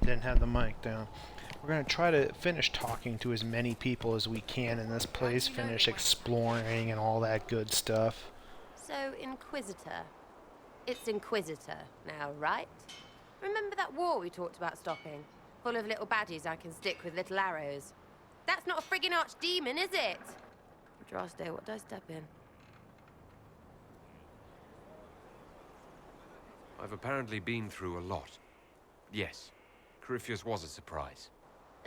didn't have the mic down. We're going to try to finish talking to as many people as we can in this place, finish exploring and all that good stuff. So, Inquisitor. It's Inquisitor now, right? Remember that war we talked about stopping? Full of little baddies I can stick with little arrows. That's not a friggin' archdemon, is it? Droste, what did I step in? I've apparently been through a lot. Yes, Corypheus was a surprise.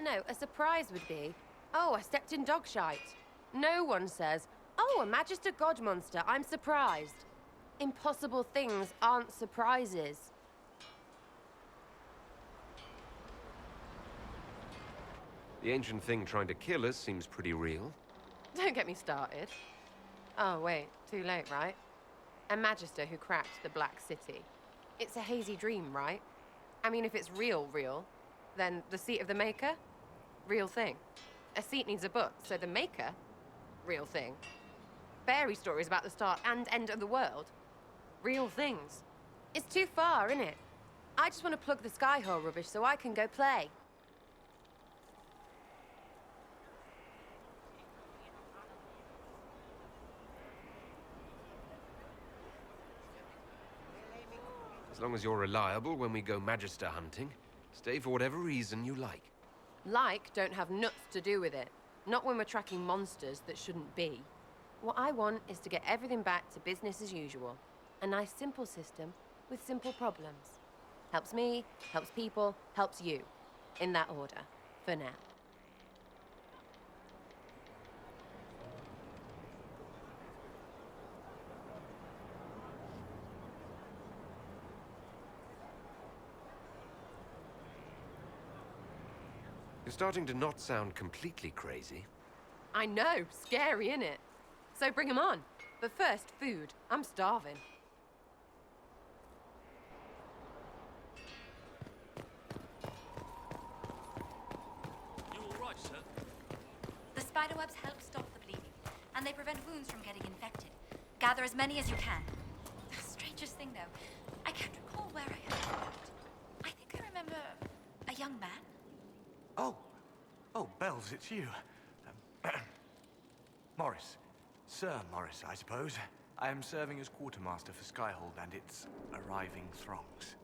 No, a surprise would be, oh, I stepped in dog shite. No one says, oh, a Magister God monster, I'm surprised. Impossible things aren't surprises. The ancient thing trying to kill us seems pretty real. Don't get me started. Oh, wait, too late, right? A Magister who cracked the Black City. It's a hazy dream, right? I mean, if it's real, then the seat of the Maker? Real thing. A seat needs a book, so the Maker? Real thing. Fairy stories about the start and end of the world? Real things. It's too far, innit? I just want to plug the Skyhold rubbish so I can go play. As long as you're reliable when we go Magister hunting, stay for whatever reason you like. Like don't have nuts to do with it. Not when we're tracking monsters that shouldn't be. What I want is to get everything back to business as usual. A nice simple system with simple problems. Helps me, helps people, helps you. In that order, for now. You're starting to not sound completely crazy. I know, scary, innit? So bring 'em on. But first, food. I'm starving. You all right, sir? The spiderwebs help stop the bleeding, and they prevent wounds from getting infected. Gather as many as you can. The strangest thing, though, I can't recall where I heard about. I think I remember a young man. Oh, Bells, it's you. Morris. Sir Morris, I suppose. I am serving as quartermaster for Skyhold and its arriving throngs.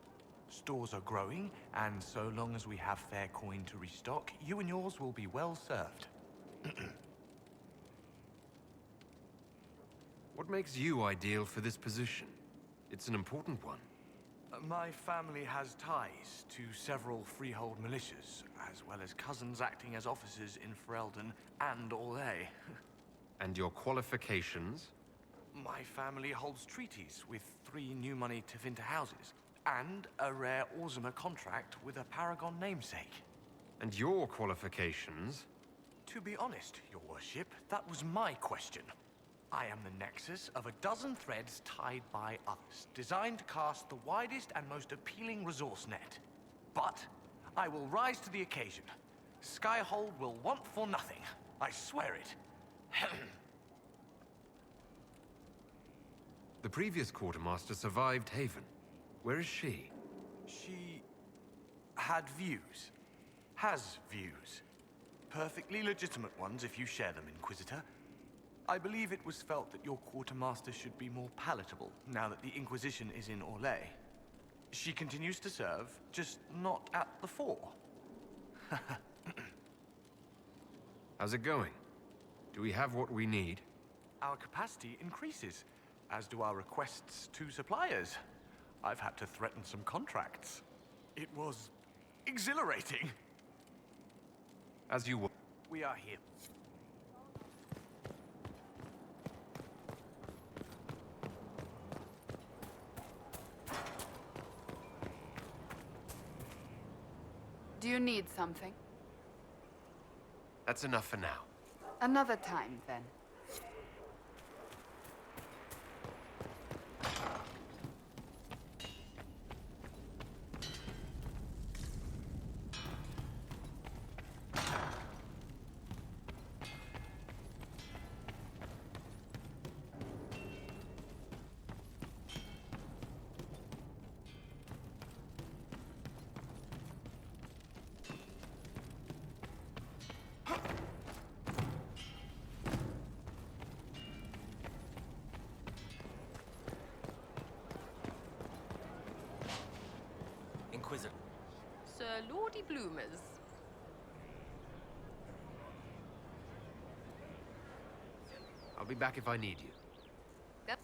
Stores are growing, and so long as we have fair coin to restock, you and yours will be well served. What makes you ideal for this position? It's an important one. My family has ties to several freehold militias, as well as cousins acting as officers in Ferelden and Orlais. And your qualifications? My family holds treaties with 3 new money Tevinter houses, and a rare Orzuma contract with a Paragon namesake. And your qualifications? To be honest, your worship, that was my question. I am the nexus of a dozen threads tied by others, designed to cast the widest and most appealing resource net. But I will rise to the occasion. Skyhold will want for nothing. I swear it. The previous quartermaster survived Haven. Where is she? She had views. Has views. Perfectly legitimate ones if you share them, Inquisitor. I believe it was felt that your quartermaster should be more palatable now that the Inquisition is in Orlais. She continues to serve, just not at the fore. How's it going? Do we have what we need? Our capacity increases, as do our requests to suppliers. I've had to threaten some contracts. It was exhilarating. As you will. We are here. Do you need something? That's enough for now. Another time, then. Lordy Bloomers. I'll be back if I need you. Yep.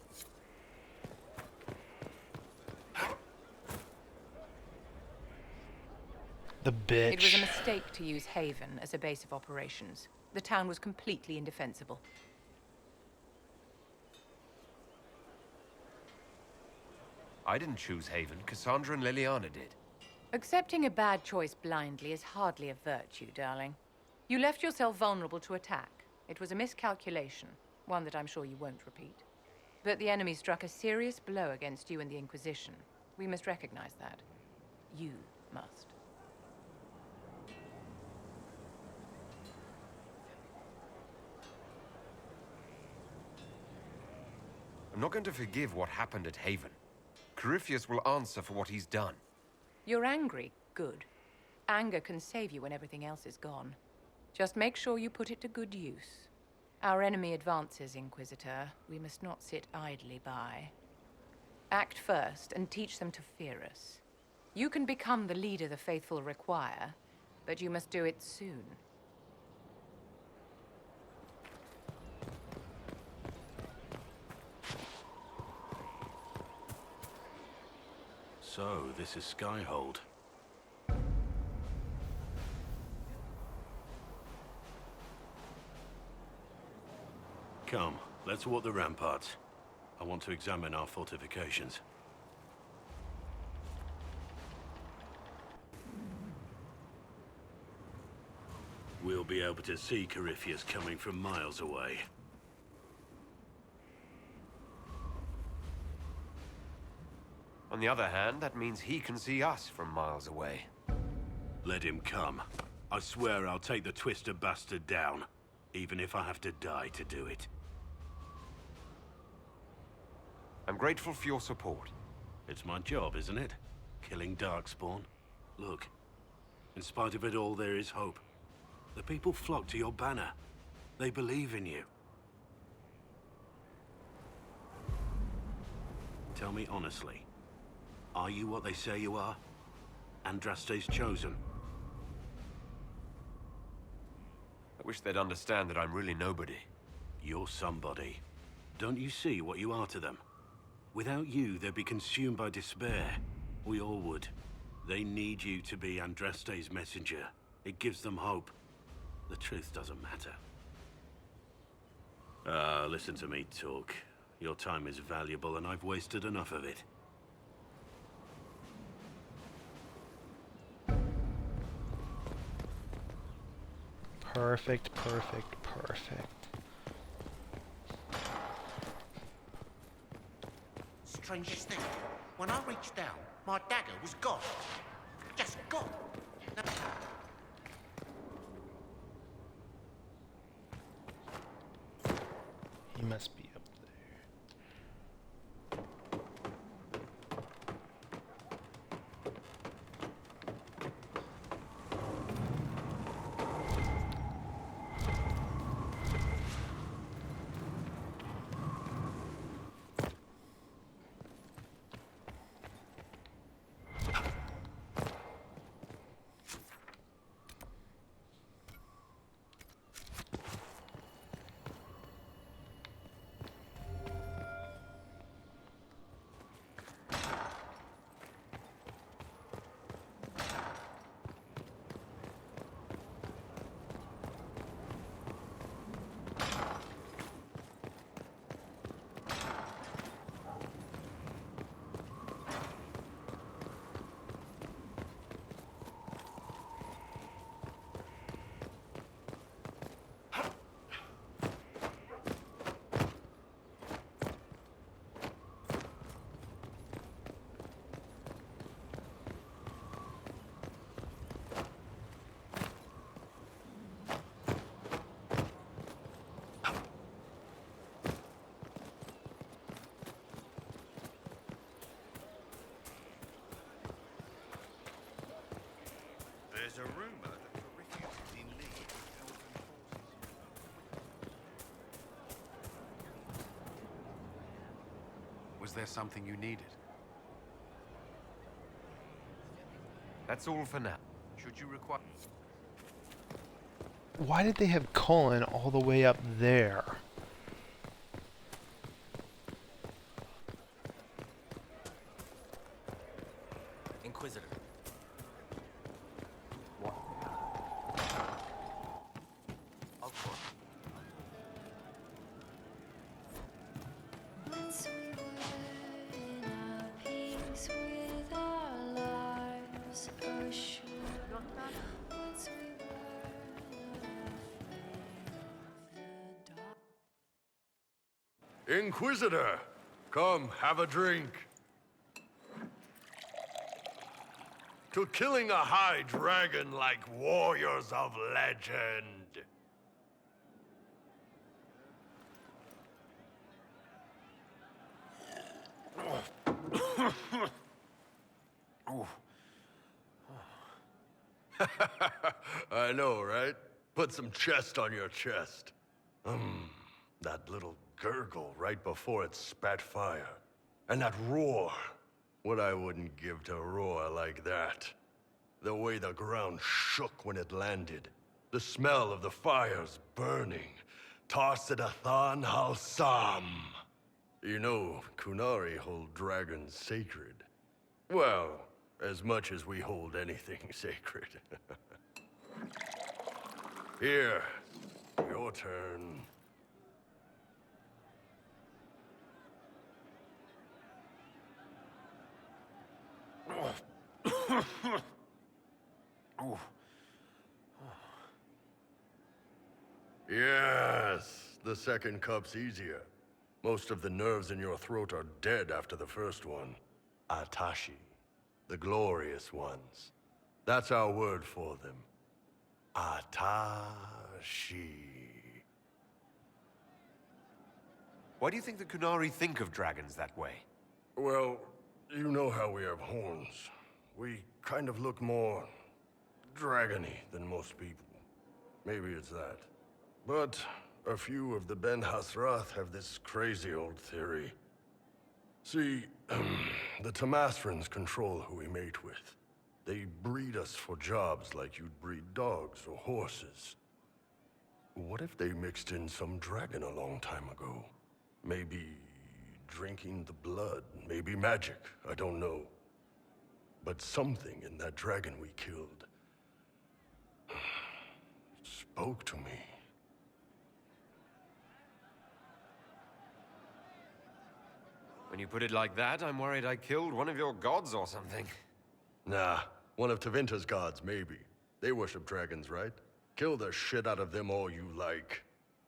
The bitch. It was a mistake to use Haven as a base of operations. The town was completely indefensible. I didn't choose Haven. Cassandra and Leliana did. Accepting a bad choice blindly is hardly a virtue, darling. You left yourself vulnerable to attack. It was a miscalculation, one that I'm sure you won't repeat. But the enemy struck a serious blow against you and the Inquisition. We must recognize that. You must. I'm not going to forgive what happened at Haven. Corypheus will answer for what he's done. You're angry. Good. Anger can save you when everything else is gone. Just make sure you put it to good use. Our enemy advances, Inquisitor. We must not sit idly by. Act first and teach them to fear us. You can become the leader the faithful require, but you must do it soon. So, this is Skyhold. Come, let's walk the ramparts. I want to examine our fortifications. We'll be able to see Corypheus coming from miles away. On the other hand, that means he can see us from miles away. Let him come. I swear I'll take the twister bastard down, even if I have to die to do it. I'm grateful for your support. It's my job, isn't it? Killing Darkspawn. Look, in spite of it all, there is hope. The people flock to your banner. They believe in you. Tell me honestly, are you what they say you are? Andraste's chosen? I wish they'd understand that I'm really nobody. You're somebody. Don't you see what you are to them? Without you, they'd be consumed by despair. We all would. They need you to be Andraste's messenger. It gives them hope. The truth doesn't matter. Listen to me talk. Your time is valuable and I've wasted enough of it. Perfect, perfect, perfect. Strangest thing, when I reached down, my dagger was gone. Just gone. He must be up there. There's a rumor that Corypheus is in league with Elven forces. Was there something you needed? That's all for now. should you require... Why did they have Cullen all the way up there? Inquisitor. Of course. Once we were in our peace with our lives assured. Once we were not afraid of the dark. Inquisitor, come, have a drink. To killing a high dragon like warriors of legend. I know, right? Put some chest on your chest. That little gurgle right before it spat fire. And that roar. What I wouldn't give to roar like that. The way the ground shook when it landed. The smell of the fires burning. Tarsidathan Halsam. You know, Kunari hold dragons sacred. Well, as much as we hold anything sacred. Here, your turn. Yes, the second cup's easier. Most of the nerves in your throat are dead after the first one. Atashi, the glorious ones. That's our word for them. Atashi. Why do you think the Kunari think of dragons that way? Well, you know how we have horns. We kind of look more dragony than most people. Maybe it's that. But a few of the Ben Hasrath have this crazy old theory. See, the Tamasrans control who we mate with. They breed us for jobs like you'd breed dogs or horses. What if they mixed in some dragon a long time ago? Maybe drinking the blood, maybe magic, I don't know. But something in that dragon we killed spoke to me. When you put it like that, I'm worried I killed one of your gods or something. Nah, one of Tevinter's gods, maybe. They worship dragons, right? Kill the shit out of them all you like.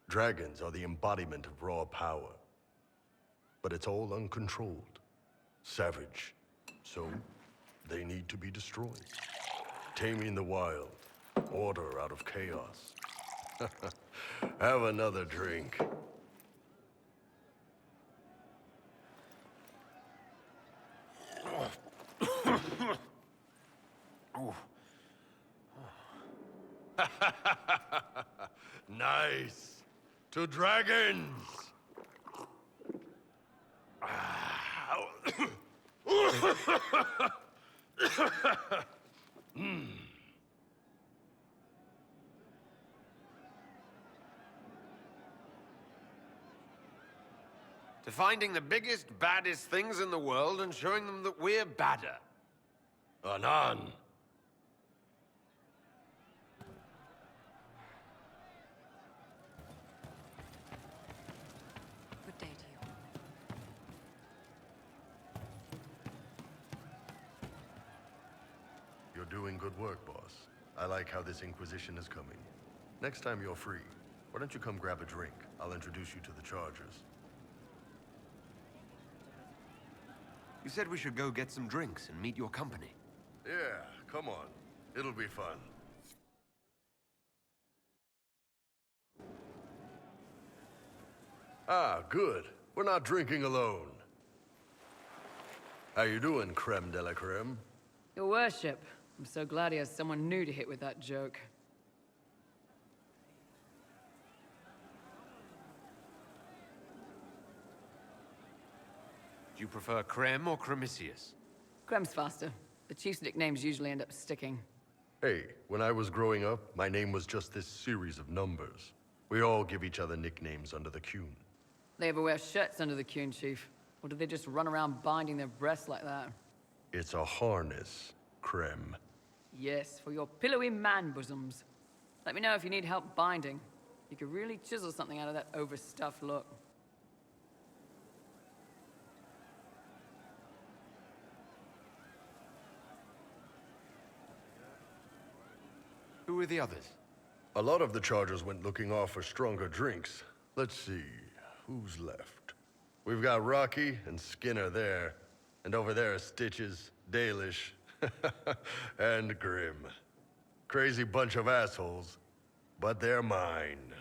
Dragons are the embodiment of raw power. But it's all uncontrolled. Savage. So, they need to be destroyed. Taming the wild. Order out of chaos. Have another drink. Nice. To dragons. To finding the biggest, baddest things in the world and showing them that we're badder. Anan. Good day to you. You're doing good work, boss. I like how this Inquisition is coming. Next time you're free, why don't you come grab a drink? I'll introduce you to the Chargers. You said we should go get some drinks and meet your company. Yeah, come on. It'll be fun. Ah, good. We're not drinking alone. How you doing, creme de la creme? Your worship, I'm so glad he has someone new to hit with that joke. Do you prefer Creme or Cremisius? Crem's faster. The chief's nicknames usually end up sticking. Hey, when I was growing up, my name was just this series of numbers. We all give each other nicknames under the Qun. They ever wear shirts under the Qun, Chief? Or do they just run around binding their breasts like that? It's a harness, Krem. Yes, for your pillowy man bosoms. Let me know if you need help binding. You could really chisel something out of that overstuffed look. Who are the others? A lot of the Chargers went looking off for stronger drinks. Let's see, who's left? We've got Rocky and Skinner there. And over there are Stitches, Dalish, and Grim. Crazy bunch of assholes, but they're mine.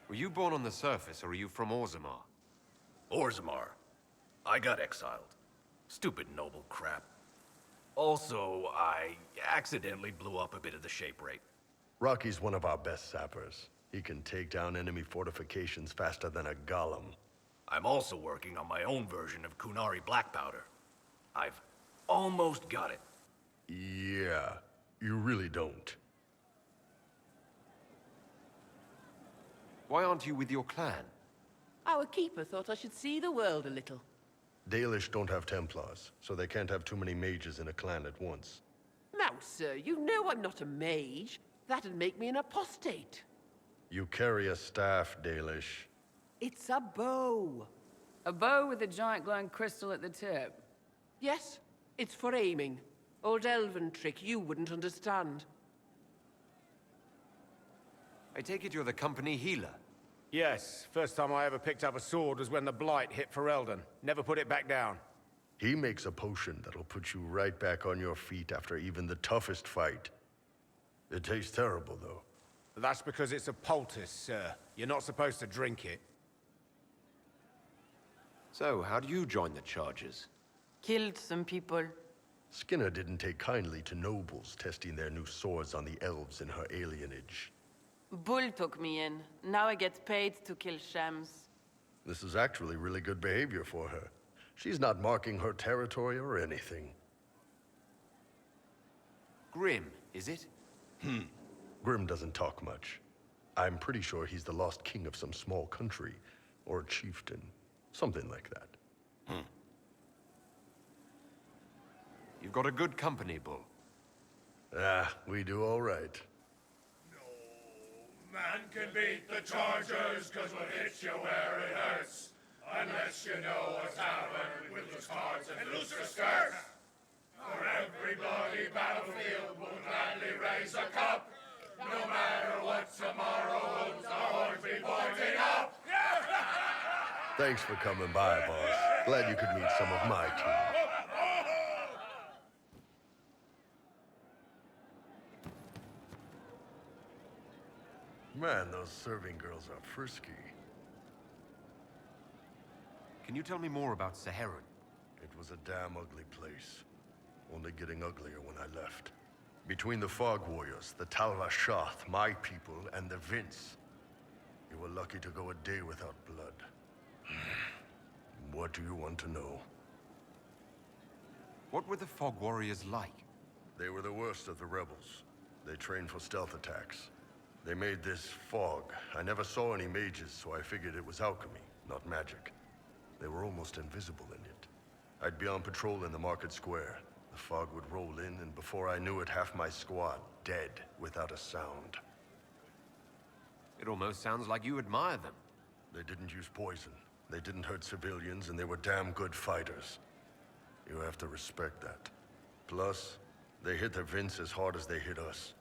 Were you born on the surface, or are you from Orzammar? Orzammar. I got exiled. Stupid noble crap. Also, I accidentally blew up a bit of the shape rate. Rocky's one of our best sappers. He can take down enemy fortifications faster than a golem. I'm also working on my own version of Kunari black powder. I've almost got it. Yeah, you really don't. Why aren't you with your clan? Our keeper thought I should see the world a little. Dalish don't have Templars, so they can't have too many mages in a clan at once. Now, sir, you know I'm not a mage. That'd make me an apostate. You carry a staff, Dalish. It's a bow. A bow with a giant glowing crystal at the tip. Yes, it's for aiming. Old elven trick you wouldn't understand. I take it you're the company healer. Yes, first time I ever picked up a sword was when the Blight hit Ferelden. Never put it back down. He makes a potion that'll put you right back on your feet after even the toughest fight. It tastes terrible, though. That's because it's a poultice, sir. You're not supposed to drink it. So, how do you join the Chargers? Killed some people. Skinner didn't take kindly to nobles testing their new swords on the elves in her alienage. Bull took me in. Now I get paid to kill shams. This is actually really good behavior for her. She's not marking her territory or anything. Grim, is it? Grim doesn't talk much. I'm pretty sure he's the lost king of some small country, or a chieftain. Something like that. You've got a good company, Bull. Ah, we do all right. Man can beat the Chargers, cause we'll hit you where it hurts. Unless you know what's happened with those cards and looser skirts. For every bloody battlefield, we'll gladly raise a cup. No matter what tomorrow holds, our horns be pointing up. Thanks for coming by, boss. Glad you could meet some of my team. Man, those serving girls are frisky. Can you tell me more about Saharan? It was a damn ugly place. Only getting uglier when I left. Between the Fog Warriors, the Talva Shoth, my people, and the Vince, you were lucky to go a day without blood. What do you want to know? What were the Fog Warriors like? They were the worst of the rebels. They trained for stealth attacks. They made this fog. I never saw any mages, so I figured it was alchemy, not magic. They were almost invisible in it. I'd be on patrol in the market square. The fog would roll in, and before I knew it, half my squad dead without a sound. It almost sounds like you admire them. They didn't use poison. They didn't hurt civilians, and they were damn good fighters. You have to respect that. Plus, they hit the Vince as hard as they hit us.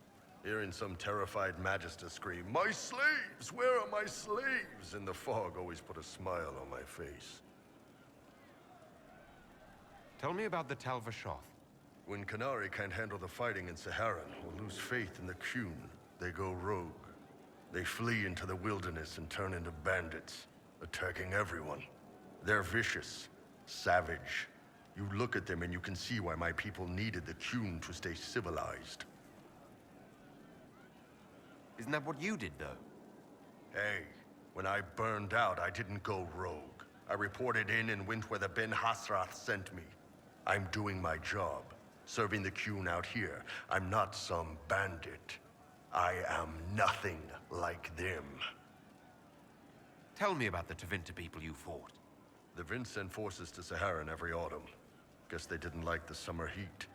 Hearing some terrified Magister scream, "My slaves! Where are my slaves?" in the fog always put a smile on my face. Tell me about the Talva Shoth. When Qunari can't handle the fighting in Saharan or lose faith in the Qun, they go rogue. They flee into the wilderness and turn into bandits, attacking everyone. They're vicious, savage. You look at them and you can see why my people needed the Qun to stay civilized. Isn't that what you did, though? Hey, when I burned out, I didn't go rogue. I reported in and went where the Ben Hasrath sent me. I'm doing my job. serving the Qun out here. I'm not some bandit. I am nothing like them. Tell me about the Tevinter people you fought. The Vince sent forces to Saharan every autumn. Guess they didn't like the summer heat.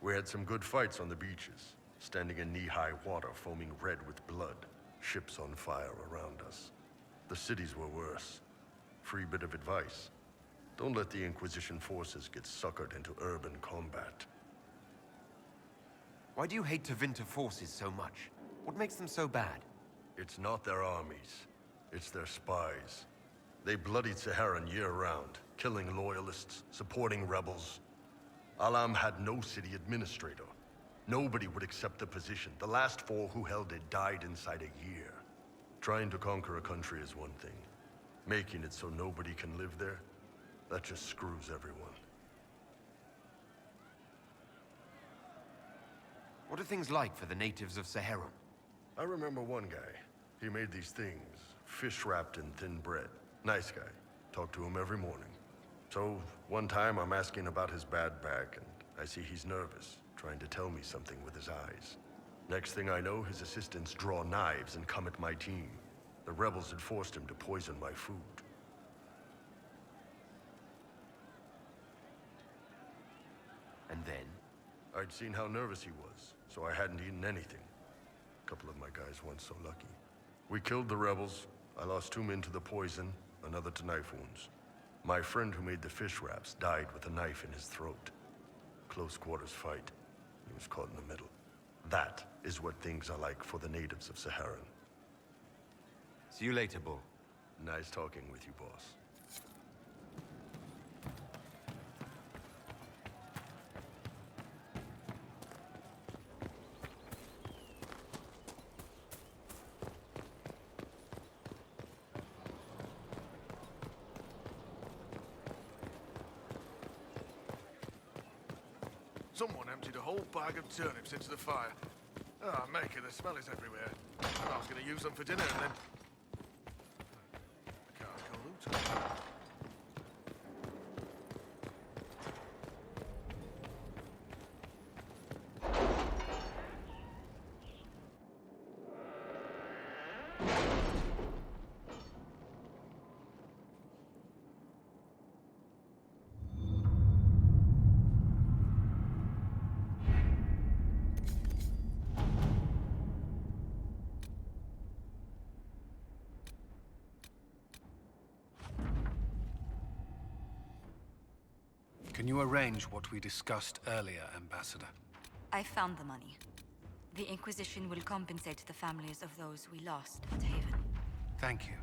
We had some good fights on the beaches, standing in knee-high water foaming red with blood, ships on fire around us. The cities were worse. Free bit of advice. Don't let the Inquisition forces get suckered into urban combat. Why do you hate Tevinter forces so much? What makes them so bad? It's not their armies. It's their spies. They bloodied Saharan year-round, killing loyalists, supporting rebels. Alam had no city administrator. Nobody would accept the position. The last 4 who held it died inside a year. Trying to conquer a country is one thing. Making it so nobody can live there, that just screws everyone. What are things like for the natives of Saharan? I remember one guy. He made these things, fish wrapped in thin bread. Nice guy. Talked to him every morning. So, one time I'm asking about his bad back, and I see he's nervous, trying to tell me something with his eyes. Next thing I know, his assistants draw knives and come at my team. The rebels had forced him to poison my food. And then? I'd seen how nervous he was, so I hadn't eaten anything. A couple of my guys weren't so lucky. We killed the rebels. I lost 2 men to the poison, another to knife wounds. My friend who made the fish wraps died with a knife in his throat. Close quarters fight. He was caught in the middle. That is what things are like for the natives of Saharan. See you later, Bull. Nice talking with you, boss. Someone emptied a whole bag of turnips into the fire. Ah, maker, the smell is everywhere. I was going to use them for dinner and then... I can't go loot. Can you arrange what we discussed earlier, Ambassador? I found the money. The Inquisition will compensate the families of those we lost at Haven. Thank you.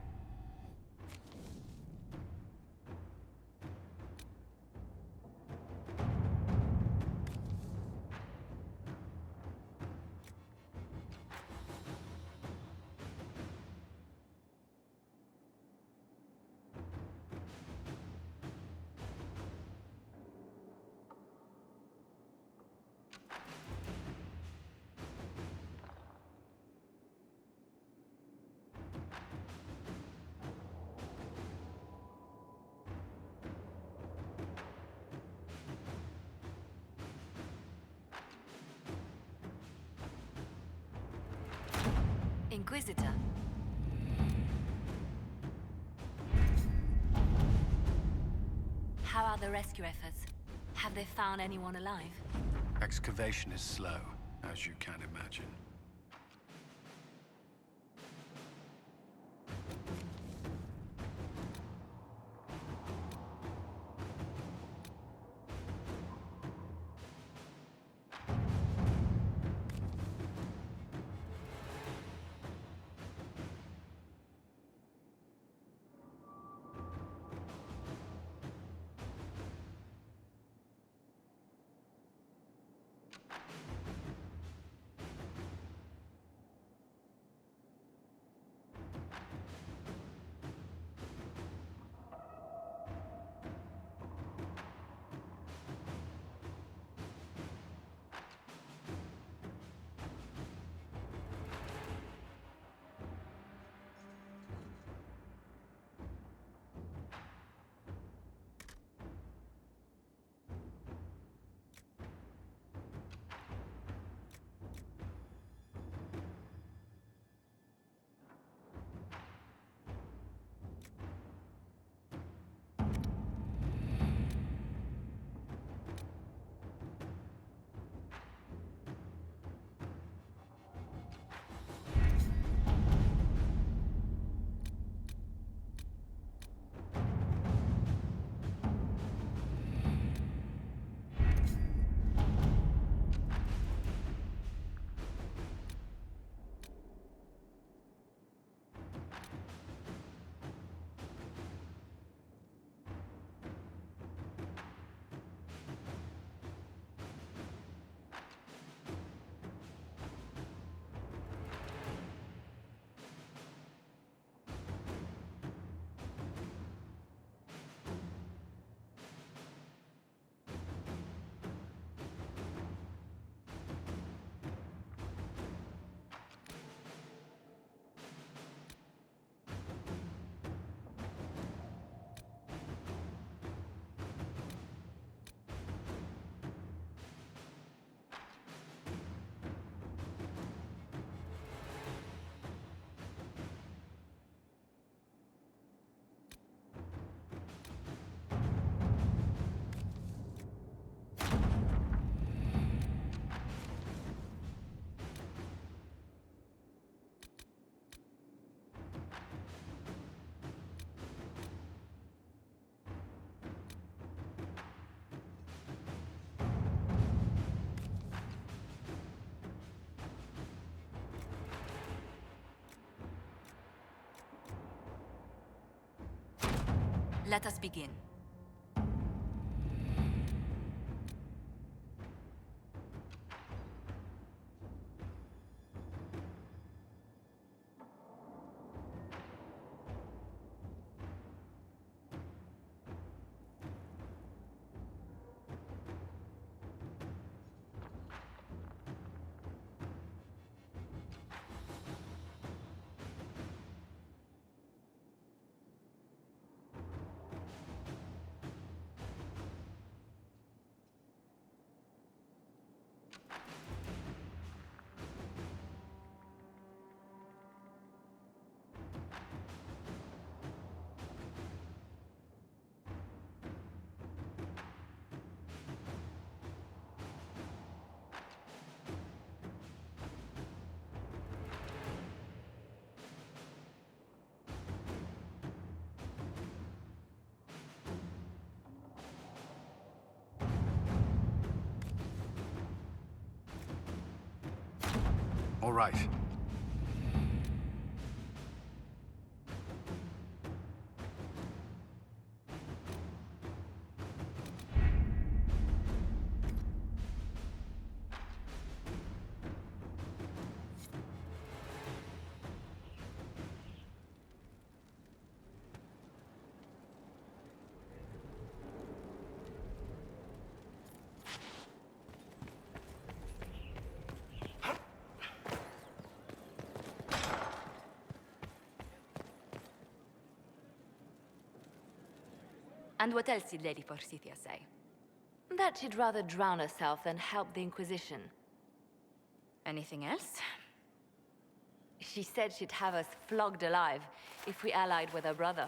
Inquisitor. How are the rescue efforts? Have they found anyone alive? Excavation is slow, as you can imagine. Let us begin. All right. And what else did Lady Forsythia say? That she'd rather drown herself than help the Inquisition. Anything else? She said she'd have us flogged alive if we allied with her brother.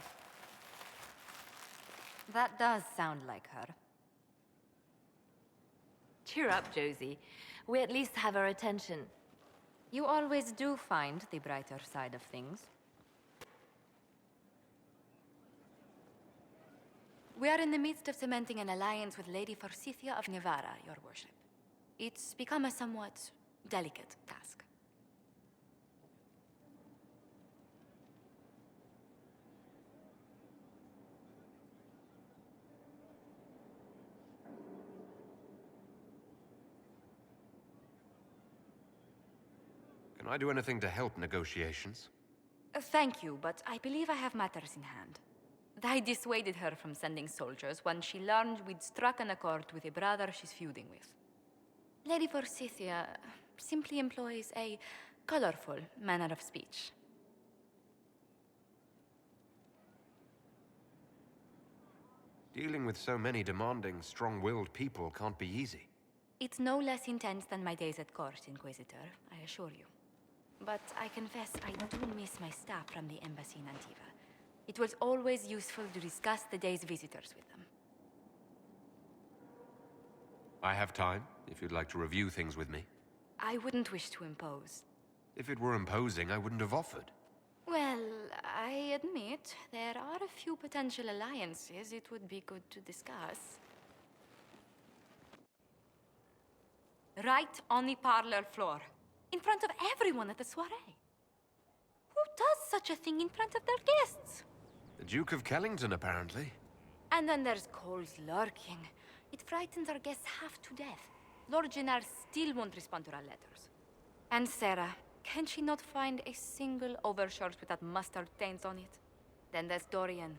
That does sound like her. Cheer up, Josie. We at least have her attention. You always do find the brighter side of things. We are in the midst of cementing an alliance with Lady Forsythia of Nevada, your worship. It's become a somewhat delicate task. Can I do anything to help negotiations? Thank you, but I believe I have matters in hand. I dissuaded her from sending soldiers when she learned we'd struck an accord with a brother she's feuding with. Lady Forsythia simply employs a colorful manner of speech. Dealing with so many demanding, strong-willed people can't be easy. It's no less intense than my days at court, Inquisitor, I assure you. But I confess I do miss my staff from the embassy in Antiva. It was always useful to discuss the day's visitors with them. I have time, if you'd like to review things with me. I wouldn't wish to impose. If it were imposing, I wouldn't have offered. Well, I admit there are a few potential alliances it would be good to discuss. Right on the parlor floor, in front of everyone at the soiree. Who does such a thing in front of their guests? The Duke of Kellington, apparently. And then there's Cole's lurking. It frightens our guests half to death. Lord Gennard still won't respond to our letters. And Sera, can she not find a single overshirt without mustard stains on it? Then there's Dorian.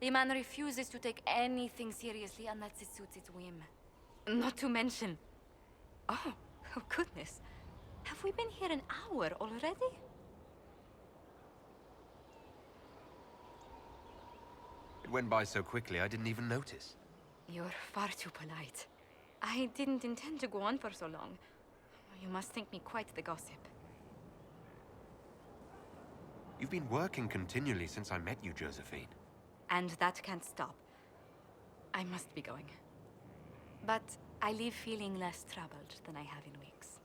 The man refuses to take anything seriously unless it suits its whim. Not to mention... Oh goodness. Have we been here an hour already? It went by so quickly, I didn't even notice. You're far too polite. I didn't intend to go on for so long. You must think me quite the gossip. You've been working continually since I met you, Josephine. And that can't stop. I must be going. But I leave feeling less troubled than I have in weeks.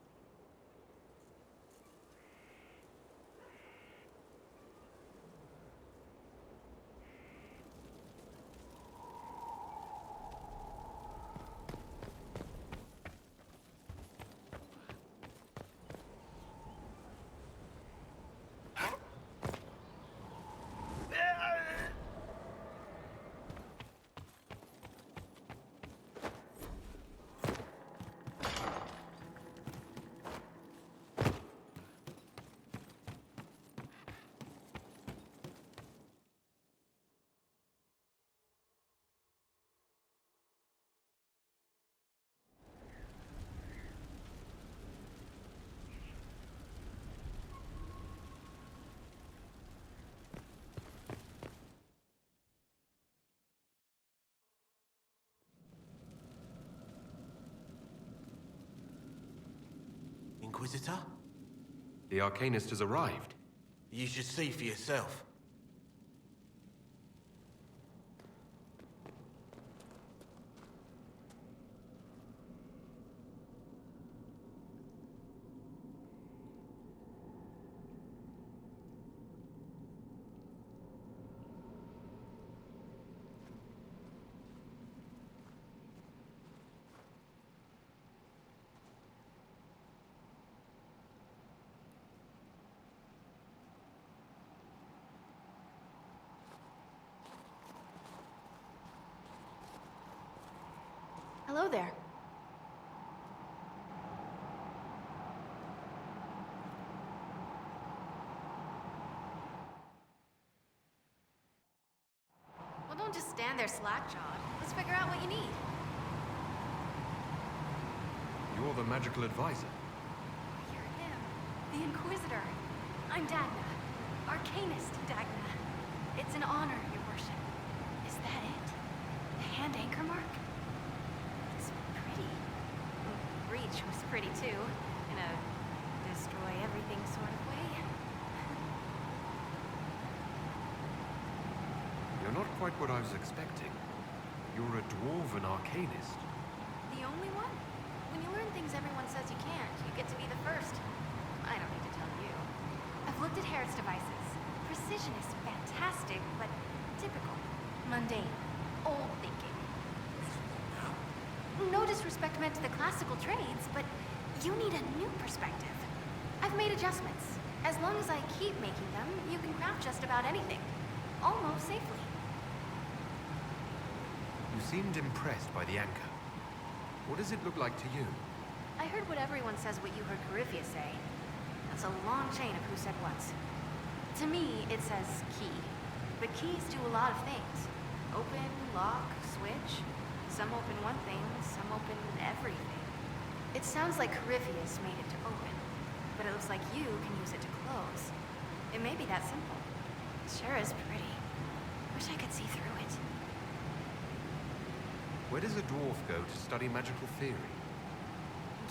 Inquisitor? The Arcanist has arrived. You should see for yourself. Hello there. Well, don't just stand there slack-jawed. Let's figure out what you need. You're the magical advisor. You're him, the Inquisitor. I'm Dagna, Arcanist Dagna. It's an honor, Your Worship. Is that it? The hand anchor mark? It's pretty. Reach was pretty too, in a destroy everything sort of way. You're not quite what I was expecting. You're a dwarven arcanist. The only one? When you learn things everyone says you can't, you get to be the first. I don't need to tell you. I've looked at Harrod's devices. Precision is fantastic, but typical. Mundane. Old thinking. No disrespect meant to the classical trades, but you need a new perspective. I've made adjustments. As long as I keep making them, you can craft just about anything. Almost safely. You seemed impressed by the anchor. What does it look like to you? I heard what everyone says what you heard Carifia say. That's a long chain of who said what. To me, it says key. But keys do a lot of things. Open, lock, switch. Some open one thing, some open everything. It sounds like Carifia's made it to open, but it looks like you can use it to close. It may be that simple. It sure is pretty. Wish I could see through it. Where does a dwarf go to study magical theory?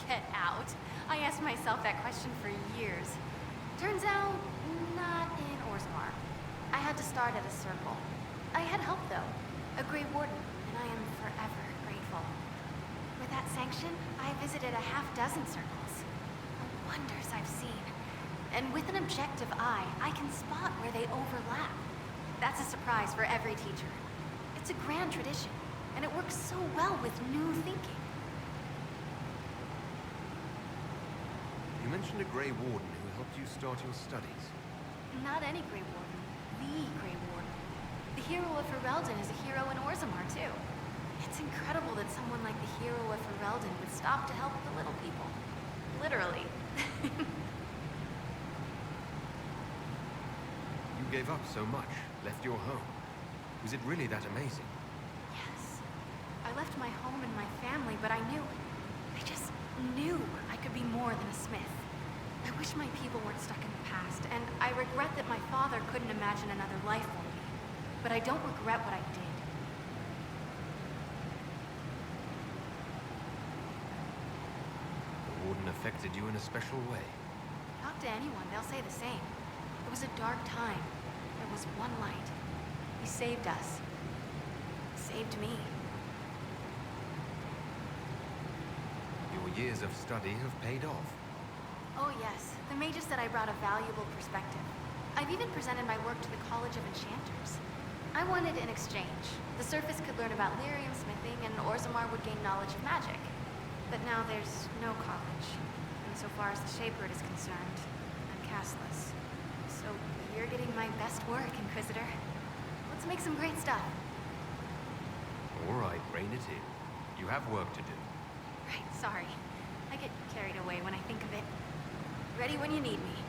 Get out. I asked myself that question for years. Turns out, not in Orzammar. I had to start at a circle. I had help, though. A Grey Warden, and I am forever grateful. With that sanction, I visited a half-dozen circles. The wonders I've seen. And with an objective eye, I can spot where they overlap. That's a surprise for every teacher. It's a grand tradition, and it works so well with new thinking. You mentioned a Grey Warden who helped you start your studies. Not any Grey Warden. The Grey Warden. The hero of Ferelden is a hero in Orzammar, too. It's incredible that someone like the hero of Ferelden would stop to help the little people. Literally. You gave up so much, left your home. Was it really that amazing? Yes. I left my home and my family, but I just knew I could be more than a smith. I wish my people weren't stuck in the past, and I regret that my father couldn't imagine another life for me. But I don't regret what I did. The Warden affected you in a special way. Talk to anyone, they'll say the same. It was a dark time. There was one light. He saved us. He saved me. Your years of study have paid off. Oh yes, the mage said I brought a valuable perspective. I've even presented my work to the College of Enchanters. I wanted an exchange. The Surface could learn about lyrium smithing, and Orzammar would gain knowledge of magic. But now there's no college. And so far as the Shaper is concerned, I'm castless. So you're getting my best work, Inquisitor. Let's make some great stuff. All right, rein it in. You have work to do. Right, sorry. I get carried away when I think of it. Ready when you need me.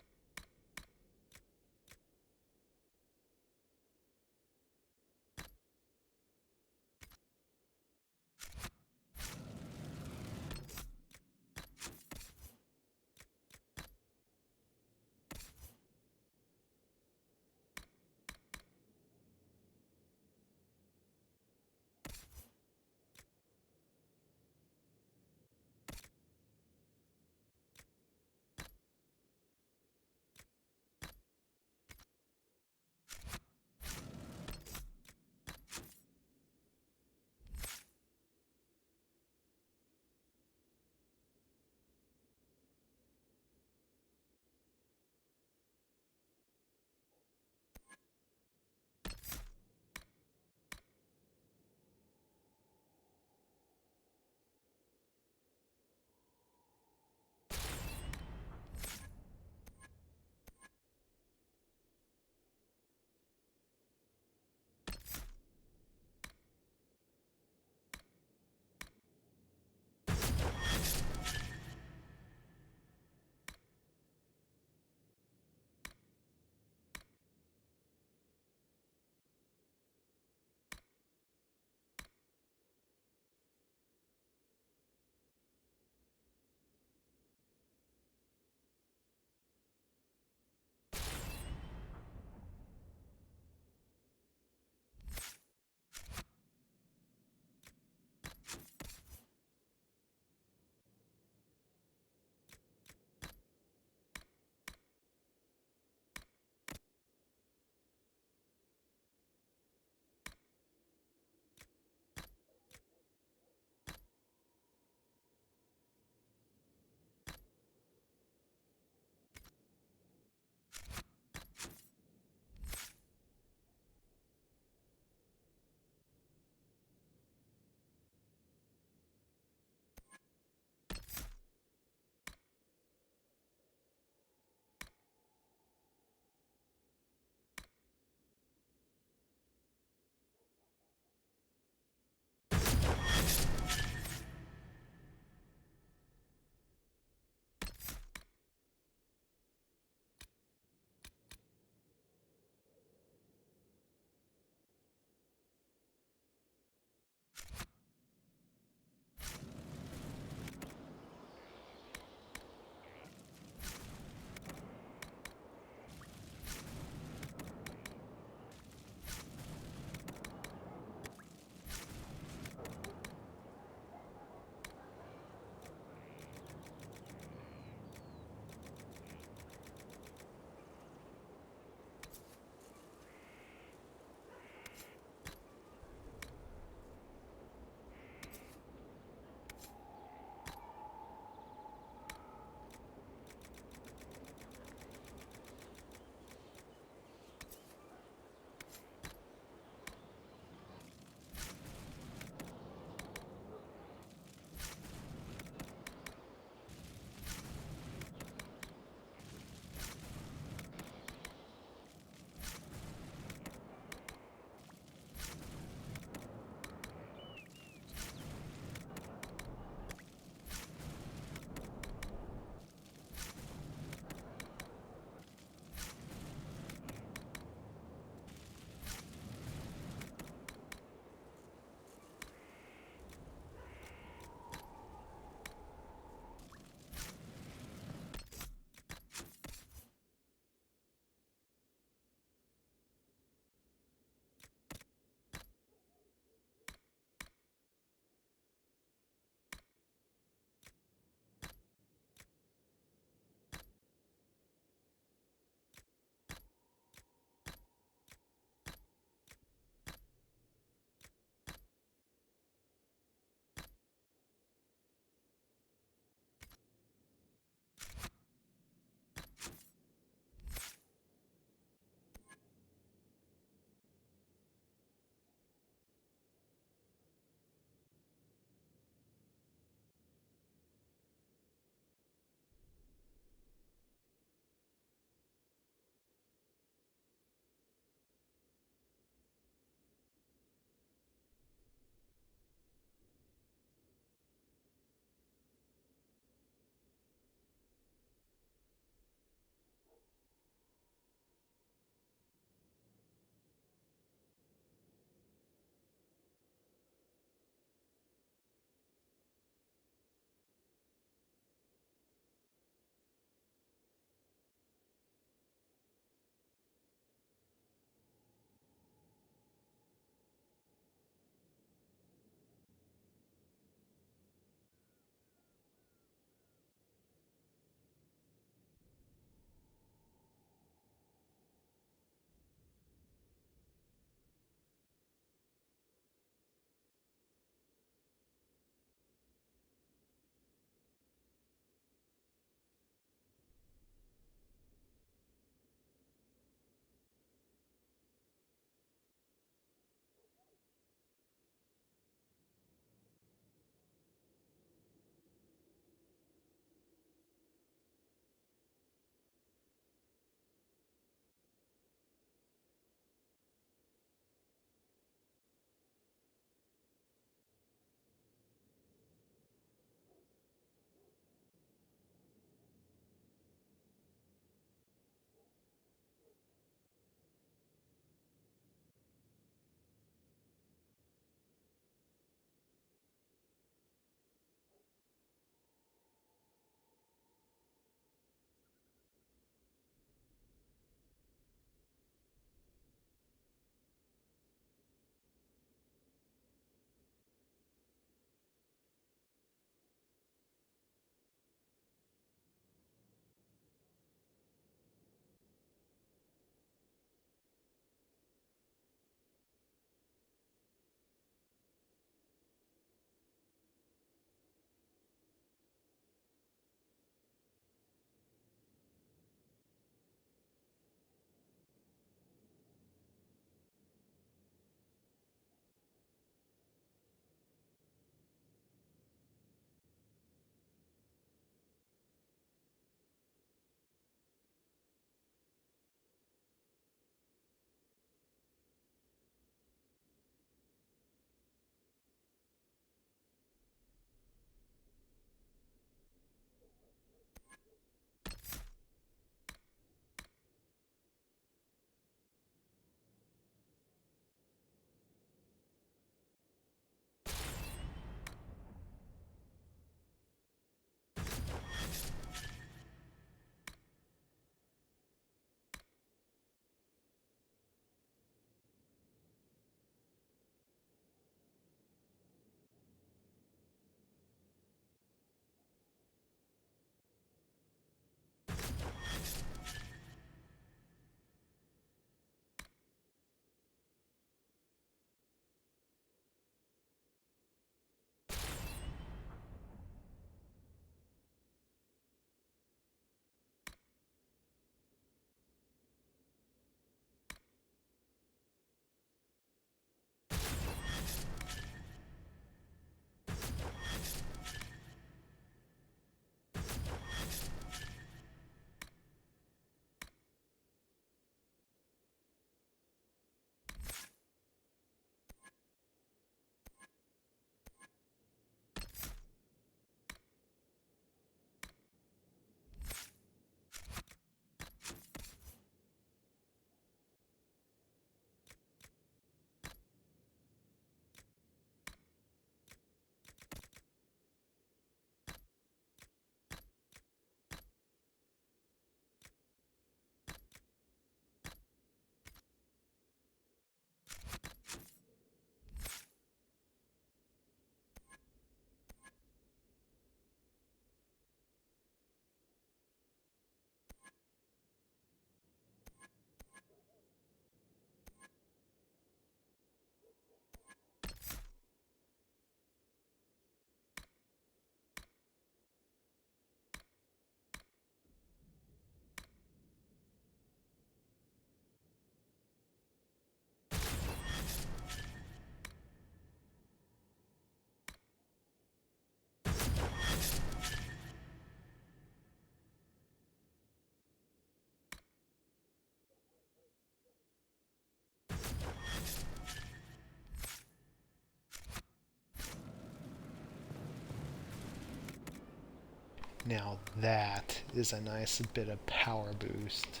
Now that is a nice bit of power boost.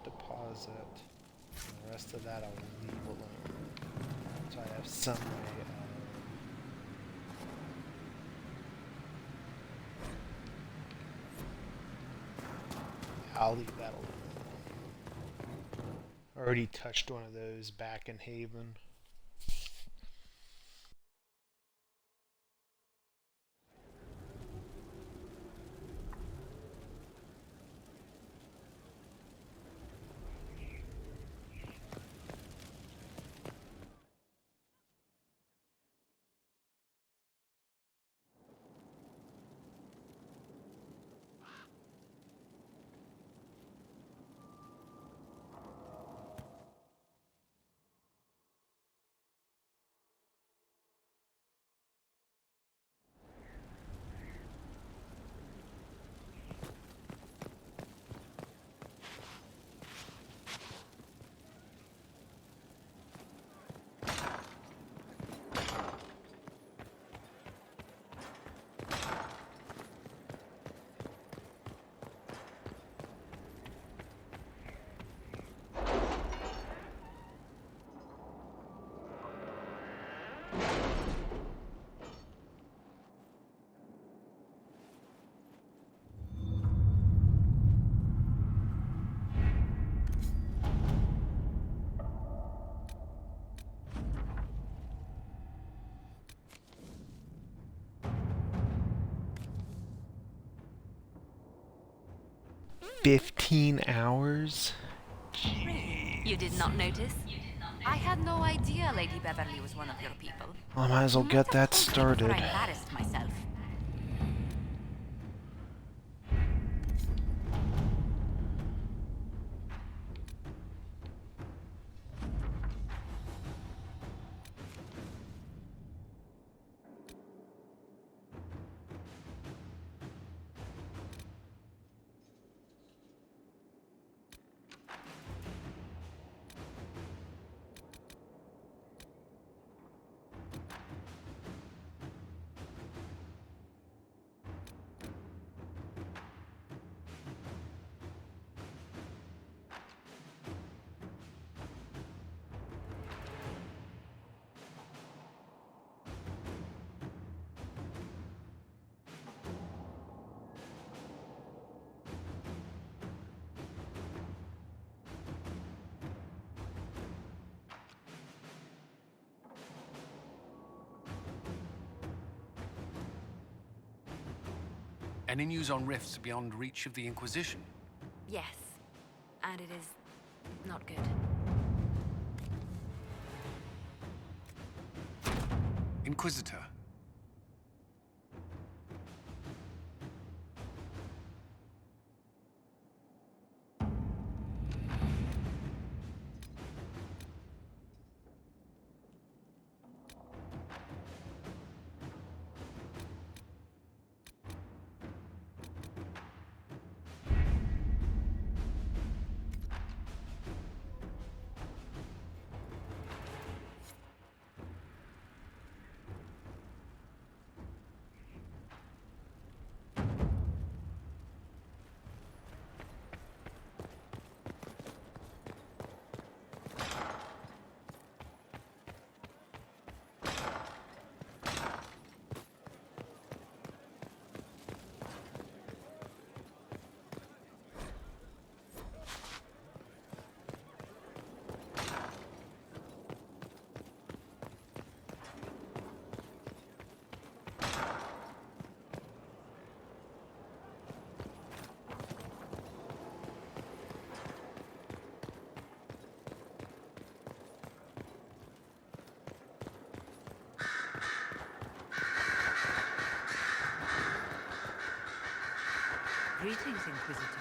Deposit. And the rest of that I will leave alone. So I have some way of... I'll leave that alone. Already touched one of those back in Haven. $15? You did not notice? I had no idea Lady Beverly was one of your people. I might as well get that started. I embarrassed myself. Any news on rifts beyond reach of the Inquisition? Yes, and it is not good. Inquisitor. Greetings, Inquisitor.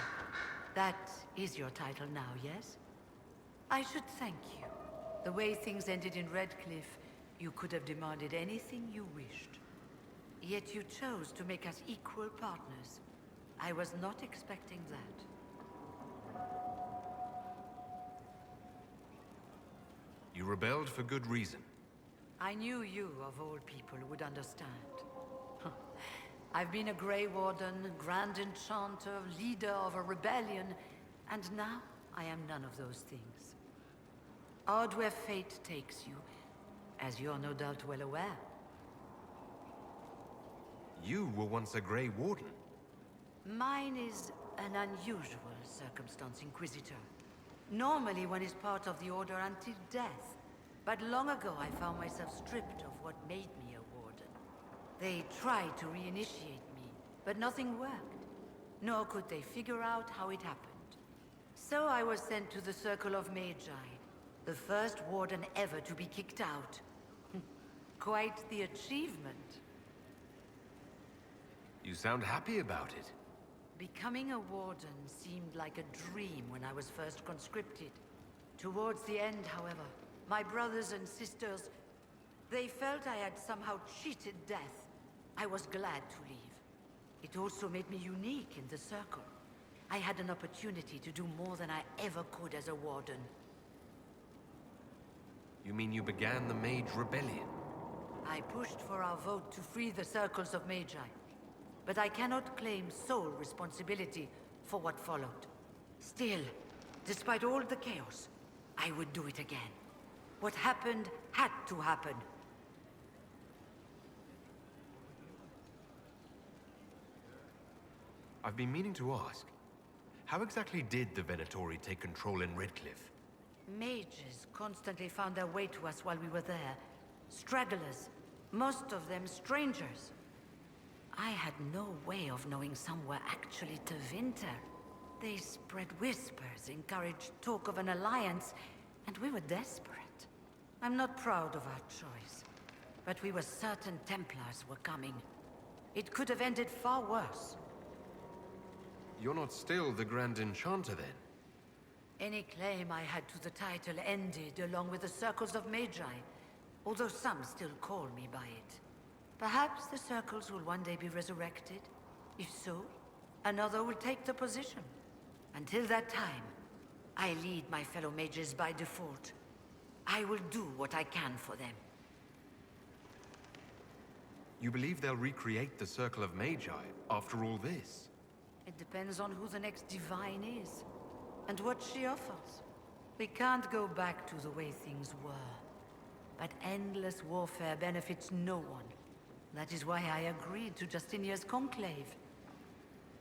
That is your title now, yes? I should thank you. The way things ended in Redcliffe, you could have demanded anything you wished. Yet you chose to make us equal partners. I was not expecting that. You rebelled for good reason. I knew you, of all people, would understand. I've been a Grey Warden, Grand Enchanter, leader of a rebellion, and now I am none of those things. Odd where fate takes you, as you're no doubt well aware. You were once a Grey Warden. Mine is an unusual circumstance, Inquisitor. Normally one is part of the Order until death. But long ago I found myself stripped of what made me a Warden. They tried to reinitiate me, but nothing worked. Nor could they figure out how it happened. So I was sent to the Circle of Magi, the first Warden ever to be kicked out. Quite the achievement. You sound happy about it. Becoming a Warden seemed like a dream when I was first conscripted. Towards the end, however, my brothers and sisters, they felt I had somehow cheated death. I was glad to leave. It also made me unique in the Circle. I had an opportunity to do more than I ever could as a Warden. You mean you began the Mage Rebellion? I pushed for our vote to free the Circles of Magi. But I cannot claim sole responsibility for what followed. Still, despite all the chaos, I would do it again. What happened had to happen. I've been meaning to ask, how exactly did the Venatori take control in Redcliffe? Mages constantly found their way to us while we were there. Stragglers, most of them strangers. I had no way of knowing some were actually Tevinter. They spread whispers, encouraged talk of an alliance, and we were desperate. I'm not proud of our choice, but we were certain Templars were coming. It could have ended far worse. You're not still the Grand Enchanter, then? Any claim I had to the title ended along with the Circles of Magi, although some still call me by it. Perhaps the Circles will one day be resurrected. If so, another will take the position. Until that time, I lead my fellow mages by default. I will do what I can for them. You believe they'll recreate the Circle of Magi after all this? It depends on who the next divine is, and what she offers. We can't go back to the way things were. But endless warfare benefits no one. That is why I agreed to Justinia's conclave.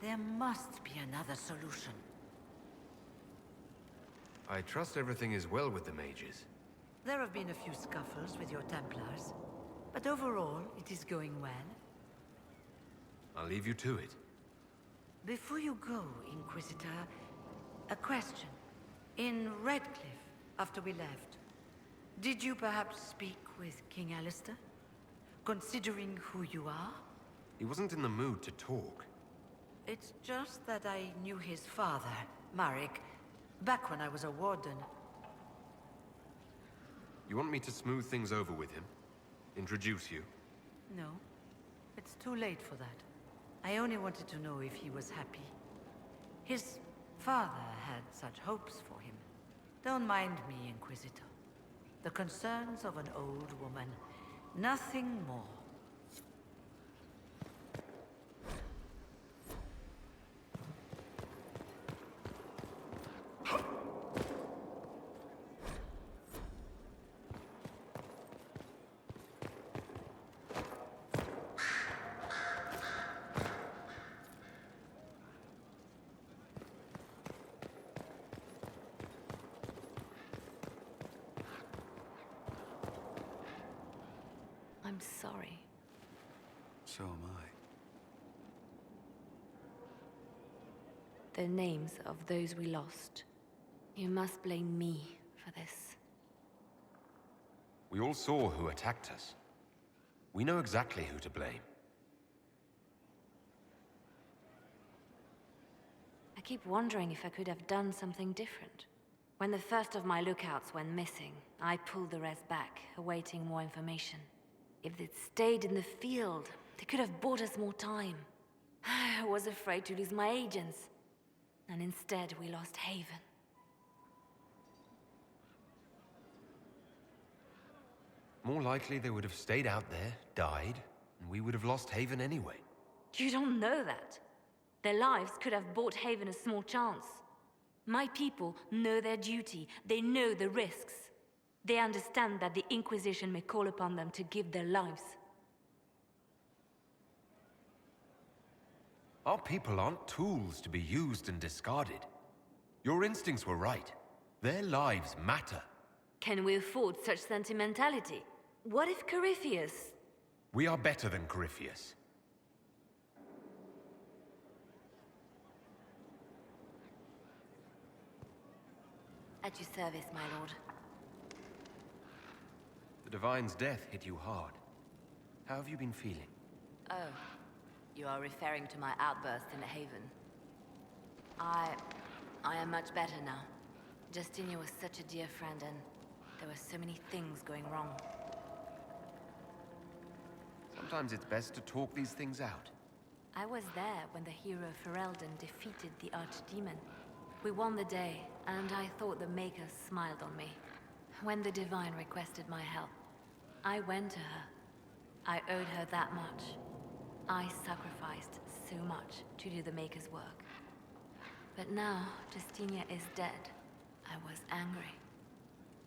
There must be another solution. I trust everything is well with the mages. There have been a few scuffles with your Templars, but overall, it is going well. I'll leave you to it. Before you go, Inquisitor, a question. In Redcliffe, after we left, did you perhaps speak with King Alistair? Considering who you are? He wasn't in the mood to talk. It's just that I knew his father, Varic, back when I was a Warden. You want me to smooth things over with him? Introduce you? No, it's too late for that. I only wanted to know if he was happy. His father had such hopes for him. Don't mind me, Inquisitor. The concerns of an old woman. Nothing more. I'm sorry. So am I. The names of those we lost. You must blame me for this. We all saw who attacked us. We know exactly who to blame. I keep wondering if I could have done something different. When the first of my lookouts went missing, I pulled the rest back, awaiting more information. If they'd stayed in the field, they could have bought us more time. I was afraid to lose my agents. And instead, we lost Haven. More likely they would have stayed out there, died, and we would have lost Haven anyway. You don't know that. Their lives could have bought Haven a small chance. My people know their duty. They know the risks. They understand that the Inquisition may call upon them to give their lives. Our people aren't tools to be used and discarded. Your instincts were right. Their lives matter. Can we afford such sentimentality? What if Corypheus... We are better than Corypheus. At your service, my lord. The Divine's death hit you hard. How have you been feeling? Oh, you are referring to my outburst in the Haven. I am much better now. Justinia was such a dear friend, and there were so many things going wrong. Sometimes it's best to talk these things out. I was there when the hero Ferelden defeated the Archdemon. We won the day, and I thought the Maker smiled on me. When the Divine requested my help, I went to her. I owed her that much. I sacrificed so much to do the Maker's work. But now, Justinia is dead. I was angry.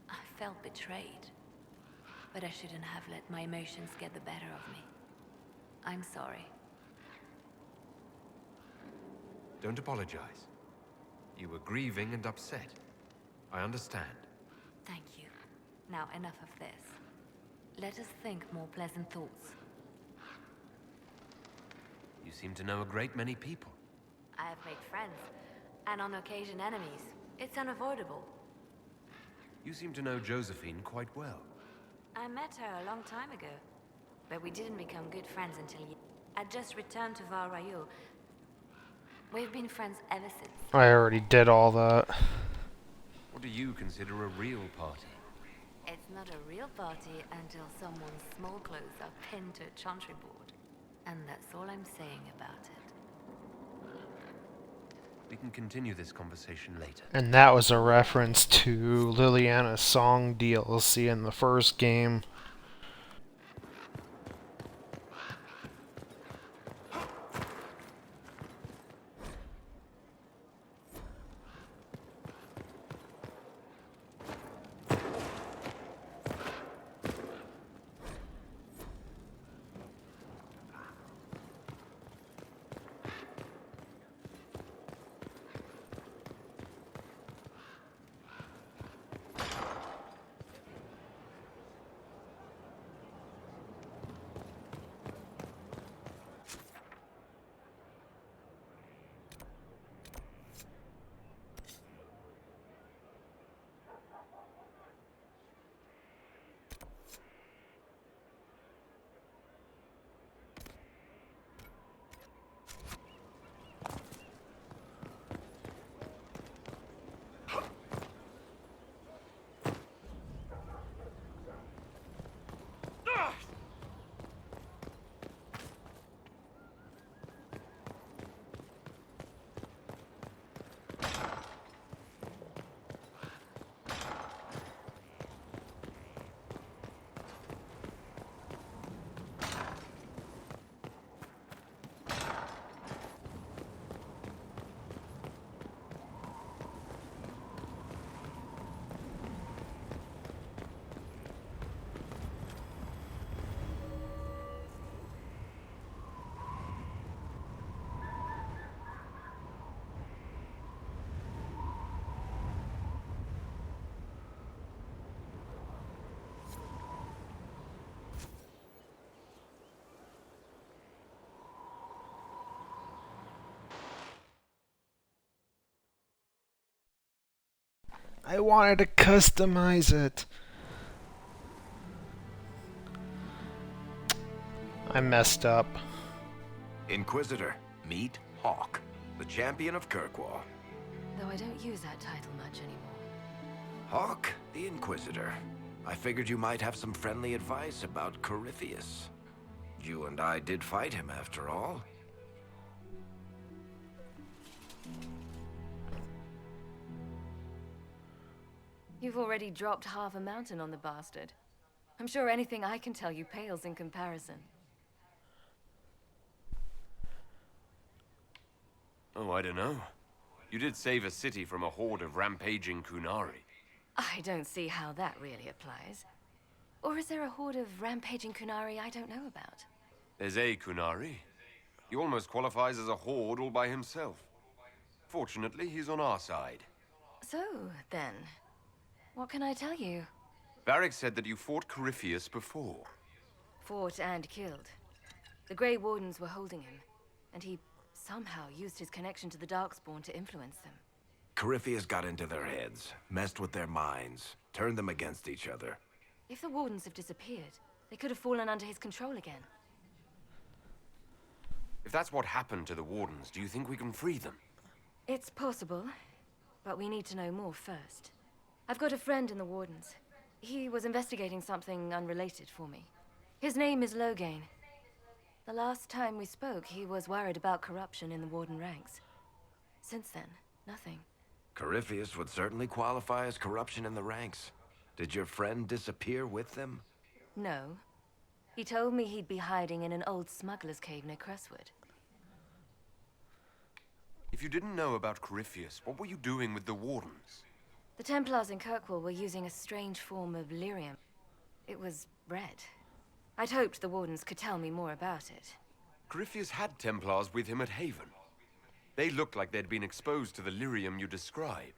I felt betrayed. But I shouldn't have let my emotions get the better of me. I'm sorry. Don't apologize. You were grieving and upset. I understand. Thank you. Now enough of this. Let us think more pleasant thoughts. You seem to know a great many people. I have made friends, and on occasion enemies. It's unavoidable. You seem to know Josephine quite well. I met her a long time ago, but we didn't become good friends until I just returned to Val Rayo. We've been friends ever since. I already did all that. What do you consider a real party? It's not a real party until someone's small clothes are pinned to a chantry board. And that's all I'm saying about it. We can continue this conversation later. And that was a reference to Leliana's song DLC in the first game. I wanted to customize it. I messed up. Inquisitor, meet Hawke, the champion of Kirkwall. Though I don't use that title much anymore. Hawke, the Inquisitor. I figured you might have some friendly advice about Corypheus. You and I did fight him after all. You've already dropped half a mountain on the bastard. I'm sure anything I can tell you pales in comparison. Oh, I don't know. You did save a city from a horde of rampaging Kunari. I don't see how that really applies. Or is there a horde of rampaging Kunari I don't know about? There's a Kunari. He almost qualifies as a horde all by himself. Fortunately, he's on our side. So, then, what can I tell you? Varic said that you fought Corypheus before. Fought and killed. The Grey Wardens were holding him, and he somehow used his connection to the Darkspawn to influence them. Corypheus got into their heads, messed with their minds, turned them against each other. If the Wardens have disappeared, they could have fallen under his control again. If that's what happened to the Wardens, do you think we can free them? It's possible, but we need to know more first. I've got a friend in the Wardens. He was investigating something unrelated for me. His name is Loghain. The last time we spoke, he was worried about corruption in the Warden ranks. Since then, nothing. Corypheus would certainly qualify as corruption in the ranks. Did your friend disappear with them? No. He told me he'd be hiding in an old smuggler's cave near Crestwood. If you didn't know about Corypheus, what were you doing with the Wardens? The Templars in Kirkwall were using a strange form of lyrium. It was red. I'd hoped the Wardens could tell me more about it. Corypheus had Templars with him at Haven. They looked like they'd been exposed to the lyrium you describe.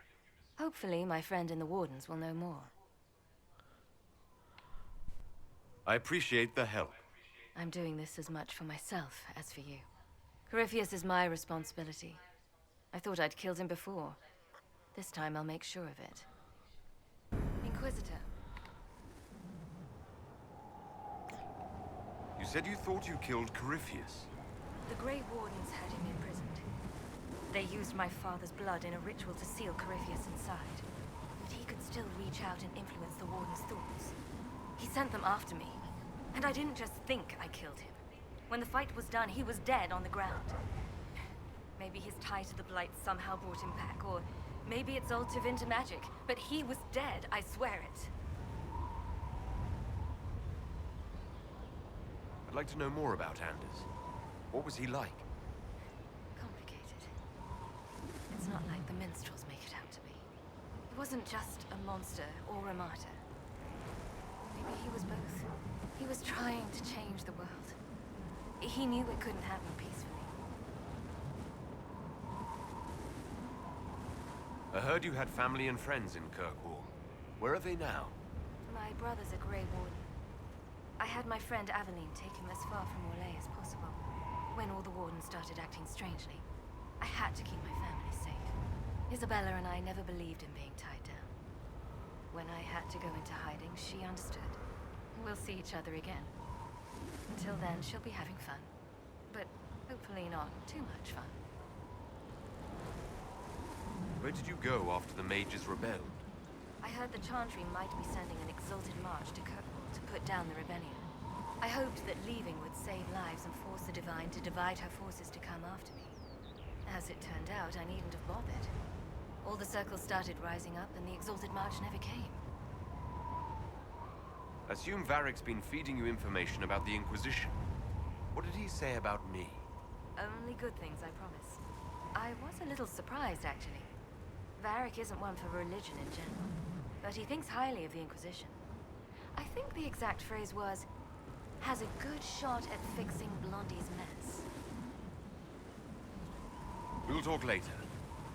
Hopefully, my friend in the Wardens will know more. I appreciate the help. I'm doing this as much for myself as for you. Corypheus is my responsibility. I thought I'd killed him before. This time I'll make sure of it. Inquisitor. You said you thought you killed Corypheus. The Grey Wardens had him imprisoned. They used my father's blood in a ritual to seal Corypheus inside. But he could still reach out and influence the Warden's thoughts. He sent them after me. And I didn't just think I killed him. When the fight was done, he was dead on the ground. Maybe his tie to the Blight somehow brought him back, or maybe it's all Tevinter magic. But he was dead, I swear it. I'd like to know more about Anders. What was he like? Complicated. It's not like the minstrels make it out to be. He wasn't just a monster or a martyr. Maybe he was both. He was trying to change the world. He knew it couldn't happen peacefully. I heard you had family and friends in Kirkwall. Where are they now? My brother's a Grey Warden. I had my friend Aveline take him as far from Orlais as possible. When all the Wardens started acting strangely, I had to keep my family safe. Isabella and I never believed in being tied down. When I had to go into hiding, she understood. We'll see each other again. Until then, she'll be having fun. But hopefully not too much fun. Where did you go after the mages rebelled? I heard the Chantry might be sending an exalted march to Kirkwall to put down the rebellion. I hoped that leaving would save lives and force the Divine to divide her forces to come after me. As it turned out, I needn't have bothered. All the circles started rising up and the exalted march never came. Assume Varric's been feeding you information about the Inquisition. What did he say about me? Only good things, I promise. I was a little surprised, actually. Varic isn't one for religion in general, but he thinks highly of the Inquisition. I think the exact phrase was, has a good shot at fixing Blondie's mess. We'll talk later.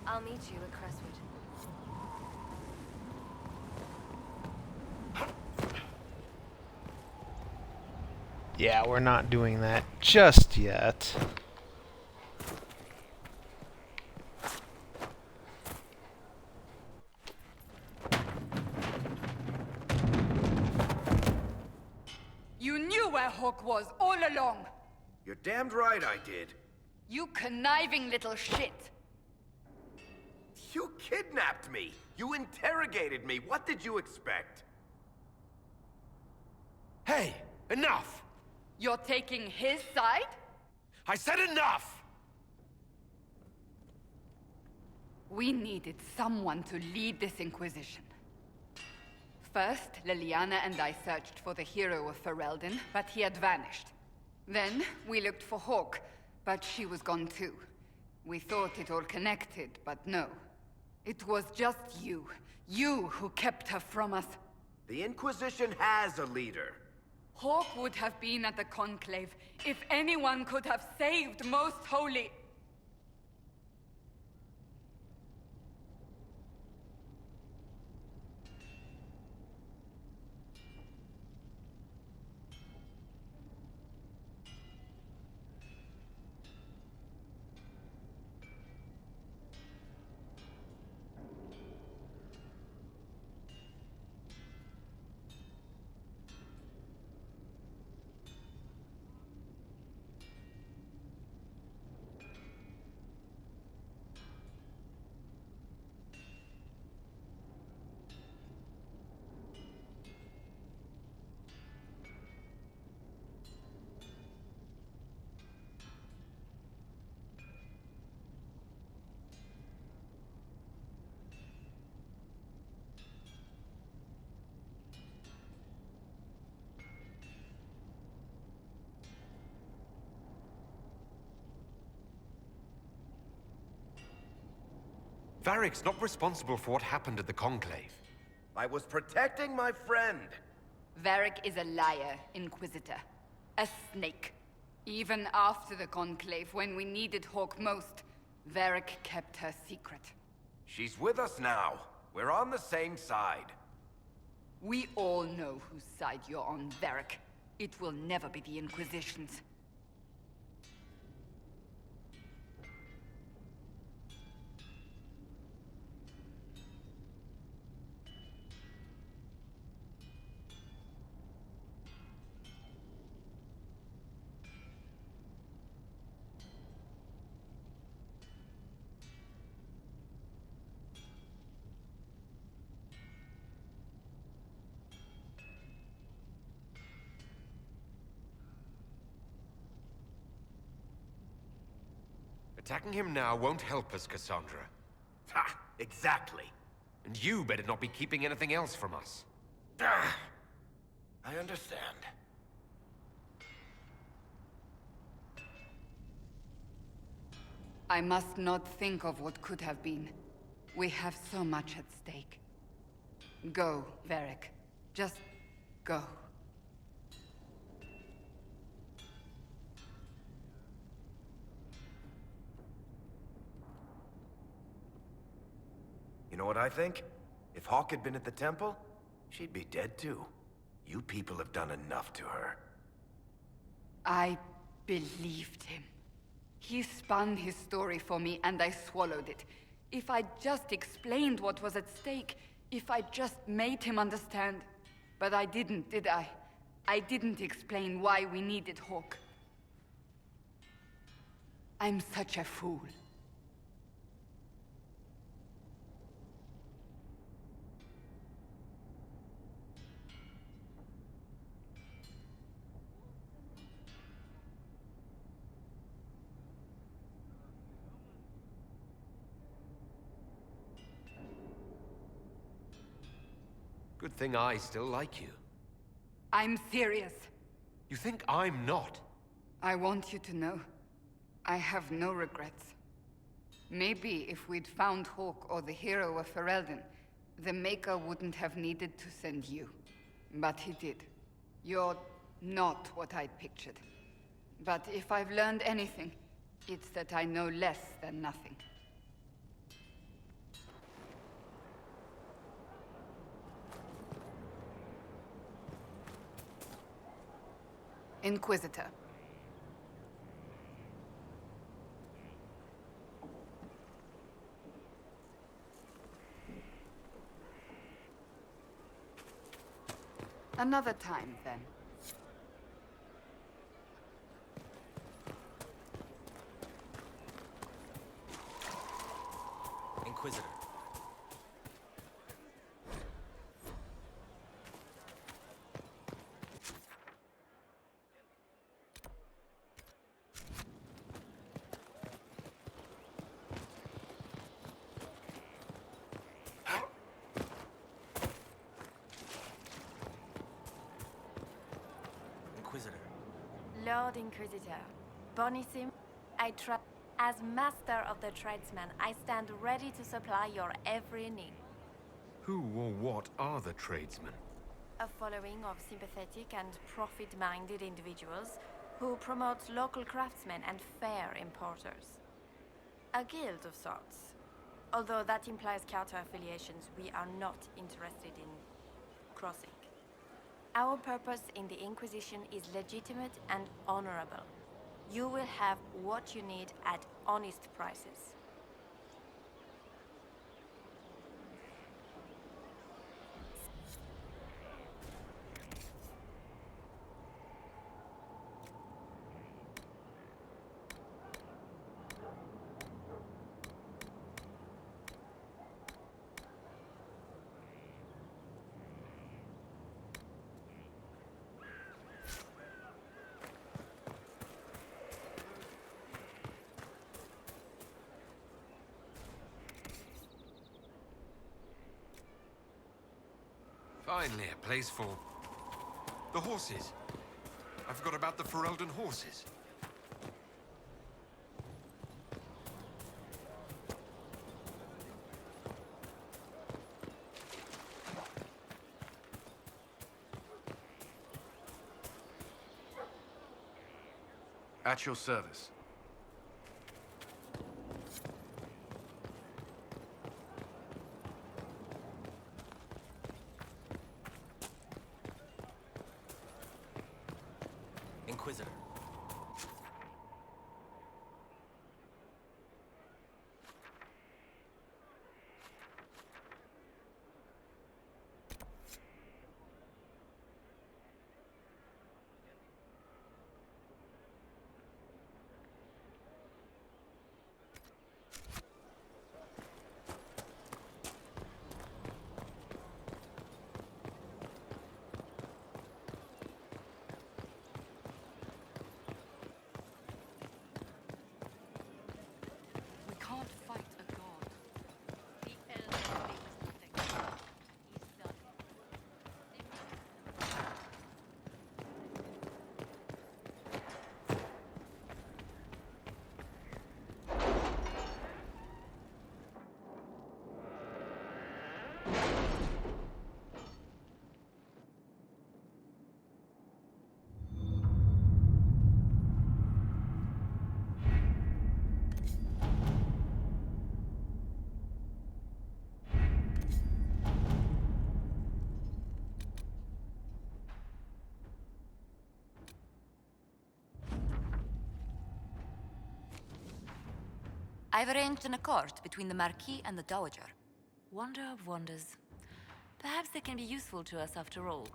I'll meet you at Crestwood. Yeah, we're not doing that just yet. You knew where Hawke was all along! You're damned right I did. You conniving little shit! You kidnapped me! You interrogated me! What did you expect? Hey! Enough! You're taking his side? I said enough! We needed someone to lead this Inquisition. First, Leliana and I searched for the hero of Ferelden, but he had vanished. Then, we looked for Hawke, but she was gone too. We thought it all connected, but no. It was just you. You who kept her from us. The Inquisition has a leader. Hawke would have been at the Conclave if anyone could have saved Most Holy. Varic's not responsible for what happened at the Conclave. I was protecting my friend. Varic is a liar, Inquisitor. A snake. Even after the Conclave, when we needed Hawke most, Varic kept her secret. She's with us now. We're on the same side. We all know whose side you're on, Varic. It will never be the Inquisition's. Attacking him now won't help us, Cassandra. Ha! Exactly. And you better not be keeping anything else from us. I understand. I must not think of what could have been. We have so much at stake. Go, Varic. Just go. You know what I think? If Hawke had been at the temple, she'd be dead too. You people have done enough to her. I believed him. He spun his story for me and I swallowed it. If I just explained what was at stake, if I just made him understand. But I didn't, did I? I didn't explain why we needed Hawke. I'm such a fool. Good thing I still like you. I'm serious. You think I'm not? I want you to know, I have no regrets. Maybe if we'd found Hawke or the hero of Ferelden, the Maker wouldn't have needed to send you. But he did. You're not what I'd pictured. But if I've learned anything, it's that I know less than nothing. Inquisitor. Another time, then. Inquisitor. Lord Inquisitor, Bonissime, I trust. As master of the tradesmen, I stand ready to supply your every need. Who or what are the tradesmen? A following of sympathetic and profit-minded individuals who promote local craftsmen and fair importers. A guild of sorts. Although that implies counter-affiliations we are not interested in crossing. Our purpose in the Inquisition is legitimate and honorable. You will have what you need at honest prices. Finally, a place for... the horses. I forgot about the Ferelden horses. At your service. Inquisitor. I've arranged an accord between the Marquis and the Dowager. Wonder of wonders. Perhaps they can be useful to us after all.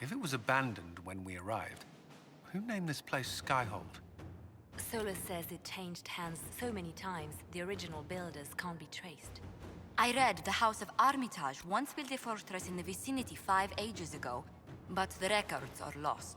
If it was abandoned when we arrived, who named this place Skyhold? Solus says it changed hands so many times, the original builders can't be traced. I read the House of Armitage once built a fortress in the vicinity 5 ages ago, but the records are lost.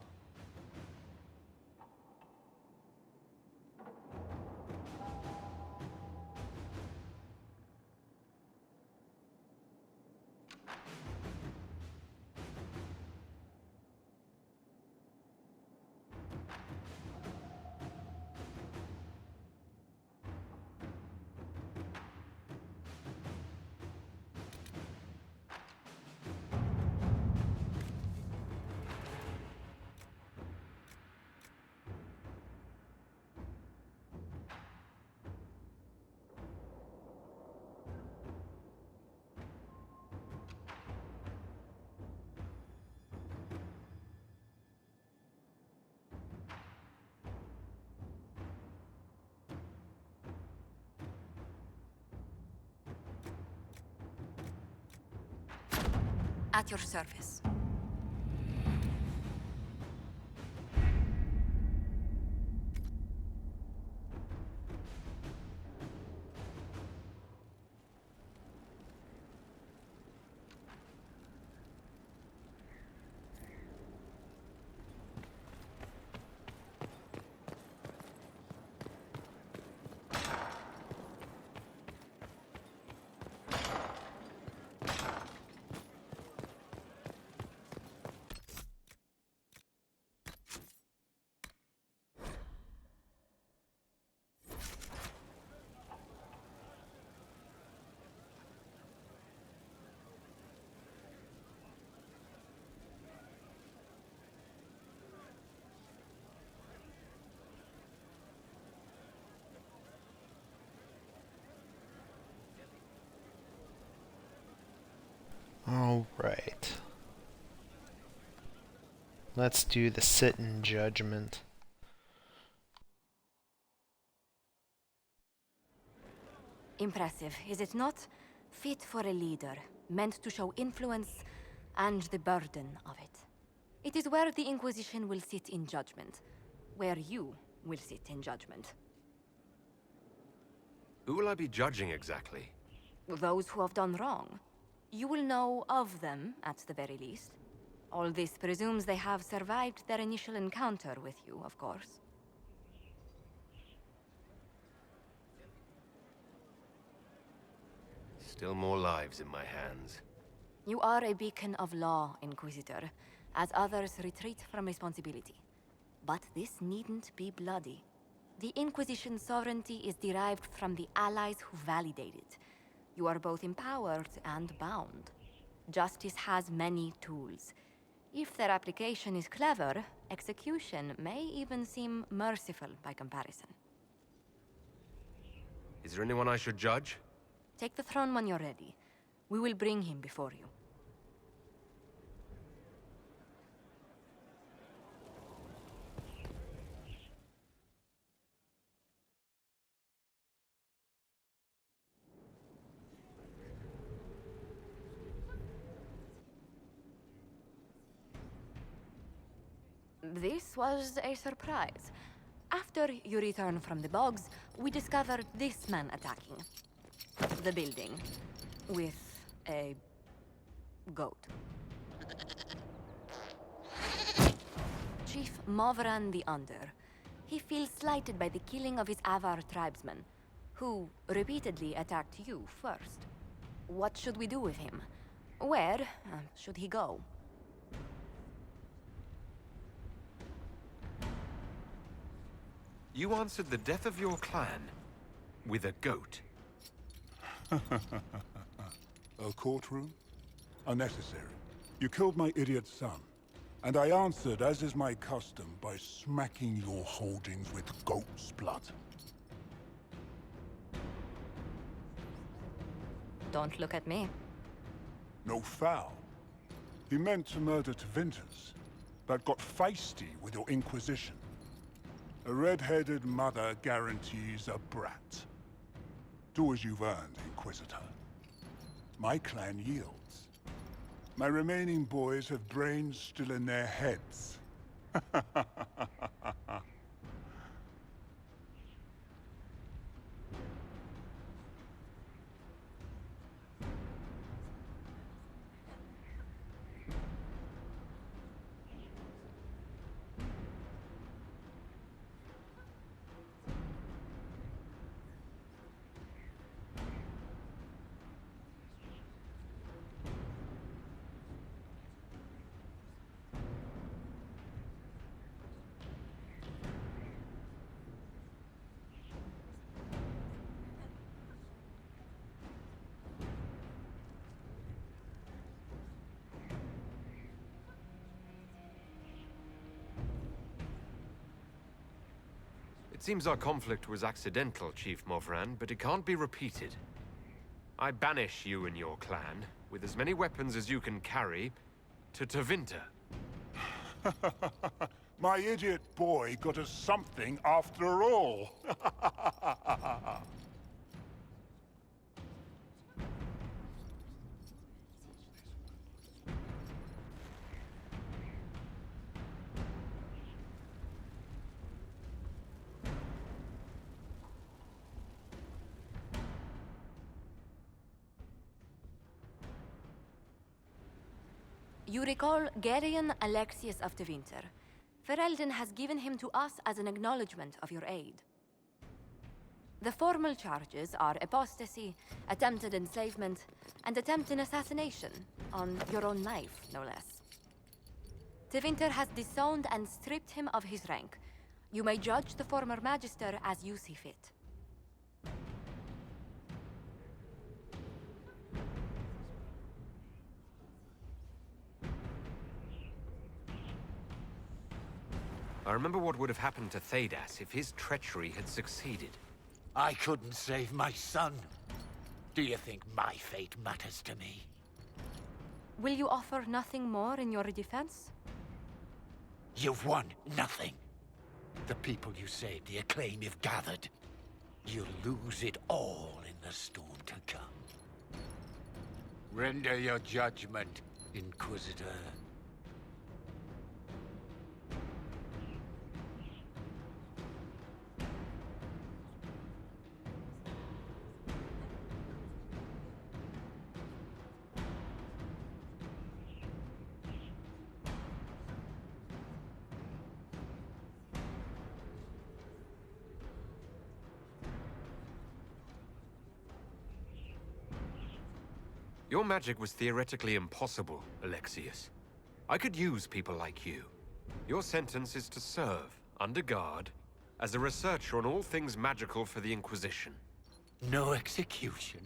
At your service. All right. Let's do the sit in judgment. Impressive, is it not? Fit for a leader, meant to show influence and the burden of it. It is where the Inquisition will sit in judgment, where you will sit in judgment. Who will I be judging exactly? Those who have done wrong. You will know of them, at the very least. All this presumes they have survived their initial encounter with you, of course. Still more lives in my hands. You are a beacon of law, Inquisitor, as others retreat from responsibility. But this needn't be bloody. The Inquisition's sovereignty is derived from the allies who validate it. You are both empowered and bound. Justice has many tools. If their application is clever, execution may even seem merciful by comparison. Is there anyone I should judge? Take the throne when you're ready. We will bring him before you. This was a surprise. After you return from the bogs, we discovered this man attacking the building with a goat. Chief Movran the Under. He feels slighted by the killing of his Avar tribesmen, who repeatedly attacked you first. What should we do with him? Where should he go? You answered the death of your clan with a goat. A courtroom? Unnecessary. You killed my idiot son, and I answered, as is my custom, by smacking your holdings with goat's blood. Don't look at me. No foul. He meant to murder Tevinters, but got feisty with your Inquisition. A red-headed mother guarantees a brat. Do as you've earned, Inquisitor. My clan yields. My remaining boys have brains still in their heads. It seems our conflict was accidental, Chief Movran, but it can't be repeated. I banish you and your clan, with as many weapons as you can carry, to Tevinter. My idiot boy got us something after all. You recall Gerion Alexius of Tevinter. Ferelden has given him to us as an acknowledgement of your aid. The formal charges are apostasy, attempted enslavement, and attempted assassination, on your own life, no less. Tevinter has disowned and stripped him of his rank. You may judge the former Magister as you see fit. I remember what would have happened to Thedas if his treachery had succeeded. I couldn't save my son. Do you think my fate matters to me? Will you offer nothing more in your defense? You've won nothing. The people you saved, the acclaim you've gathered. You'll lose it all in the storm to come. Render your judgment, Inquisitor. Your magic was theoretically impossible, Alexius. I could use people like you. Your sentence is to serve, under guard, as a researcher on all things magical for the Inquisition. No execution?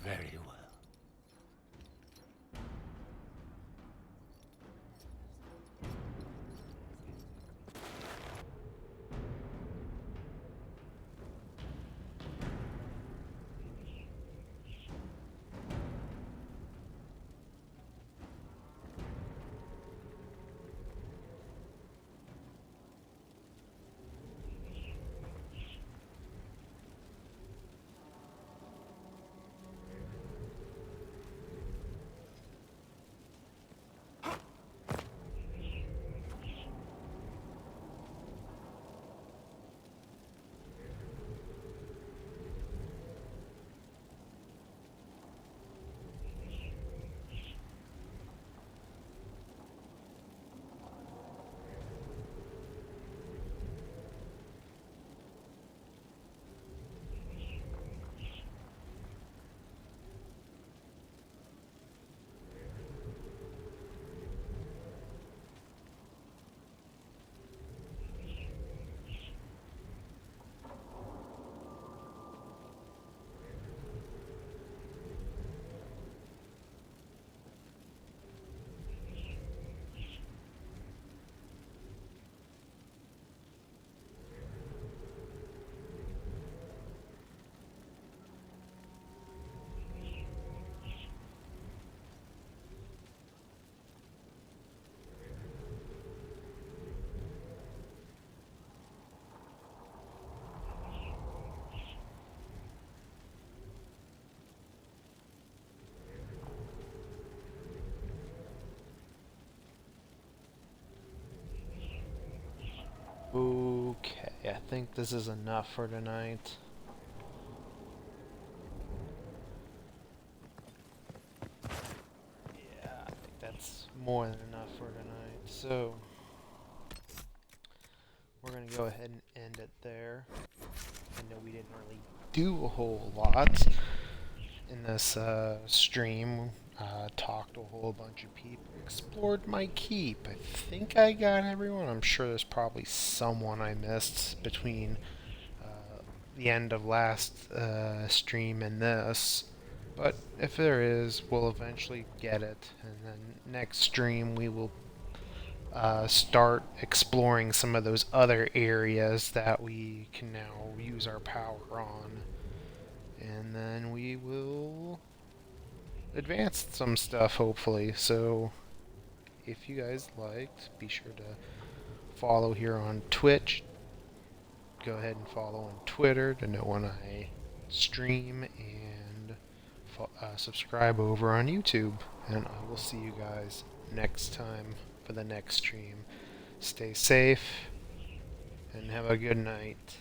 Very well. Okay, I think this is enough for tonight. Yeah, I think that's more than enough for tonight. So, we're going to go ahead and end it there. I know we didn't really do a whole lot in this stream. Talked to a whole bunch of people. Explored my keep. I think I got everyone. I'm sure there's probably someone I missed between the end of last stream and this. But if there is, we'll eventually get it. And then next stream we will start exploring some of those other areas that we can now use our power on. And then we will advance some stuff, hopefully. So if you guys liked, be sure to follow here on Twitch. Go ahead and follow on Twitter to know when I stream, and subscribe over on YouTube. And I will see you guys next time for the next stream. Stay safe and have a good night.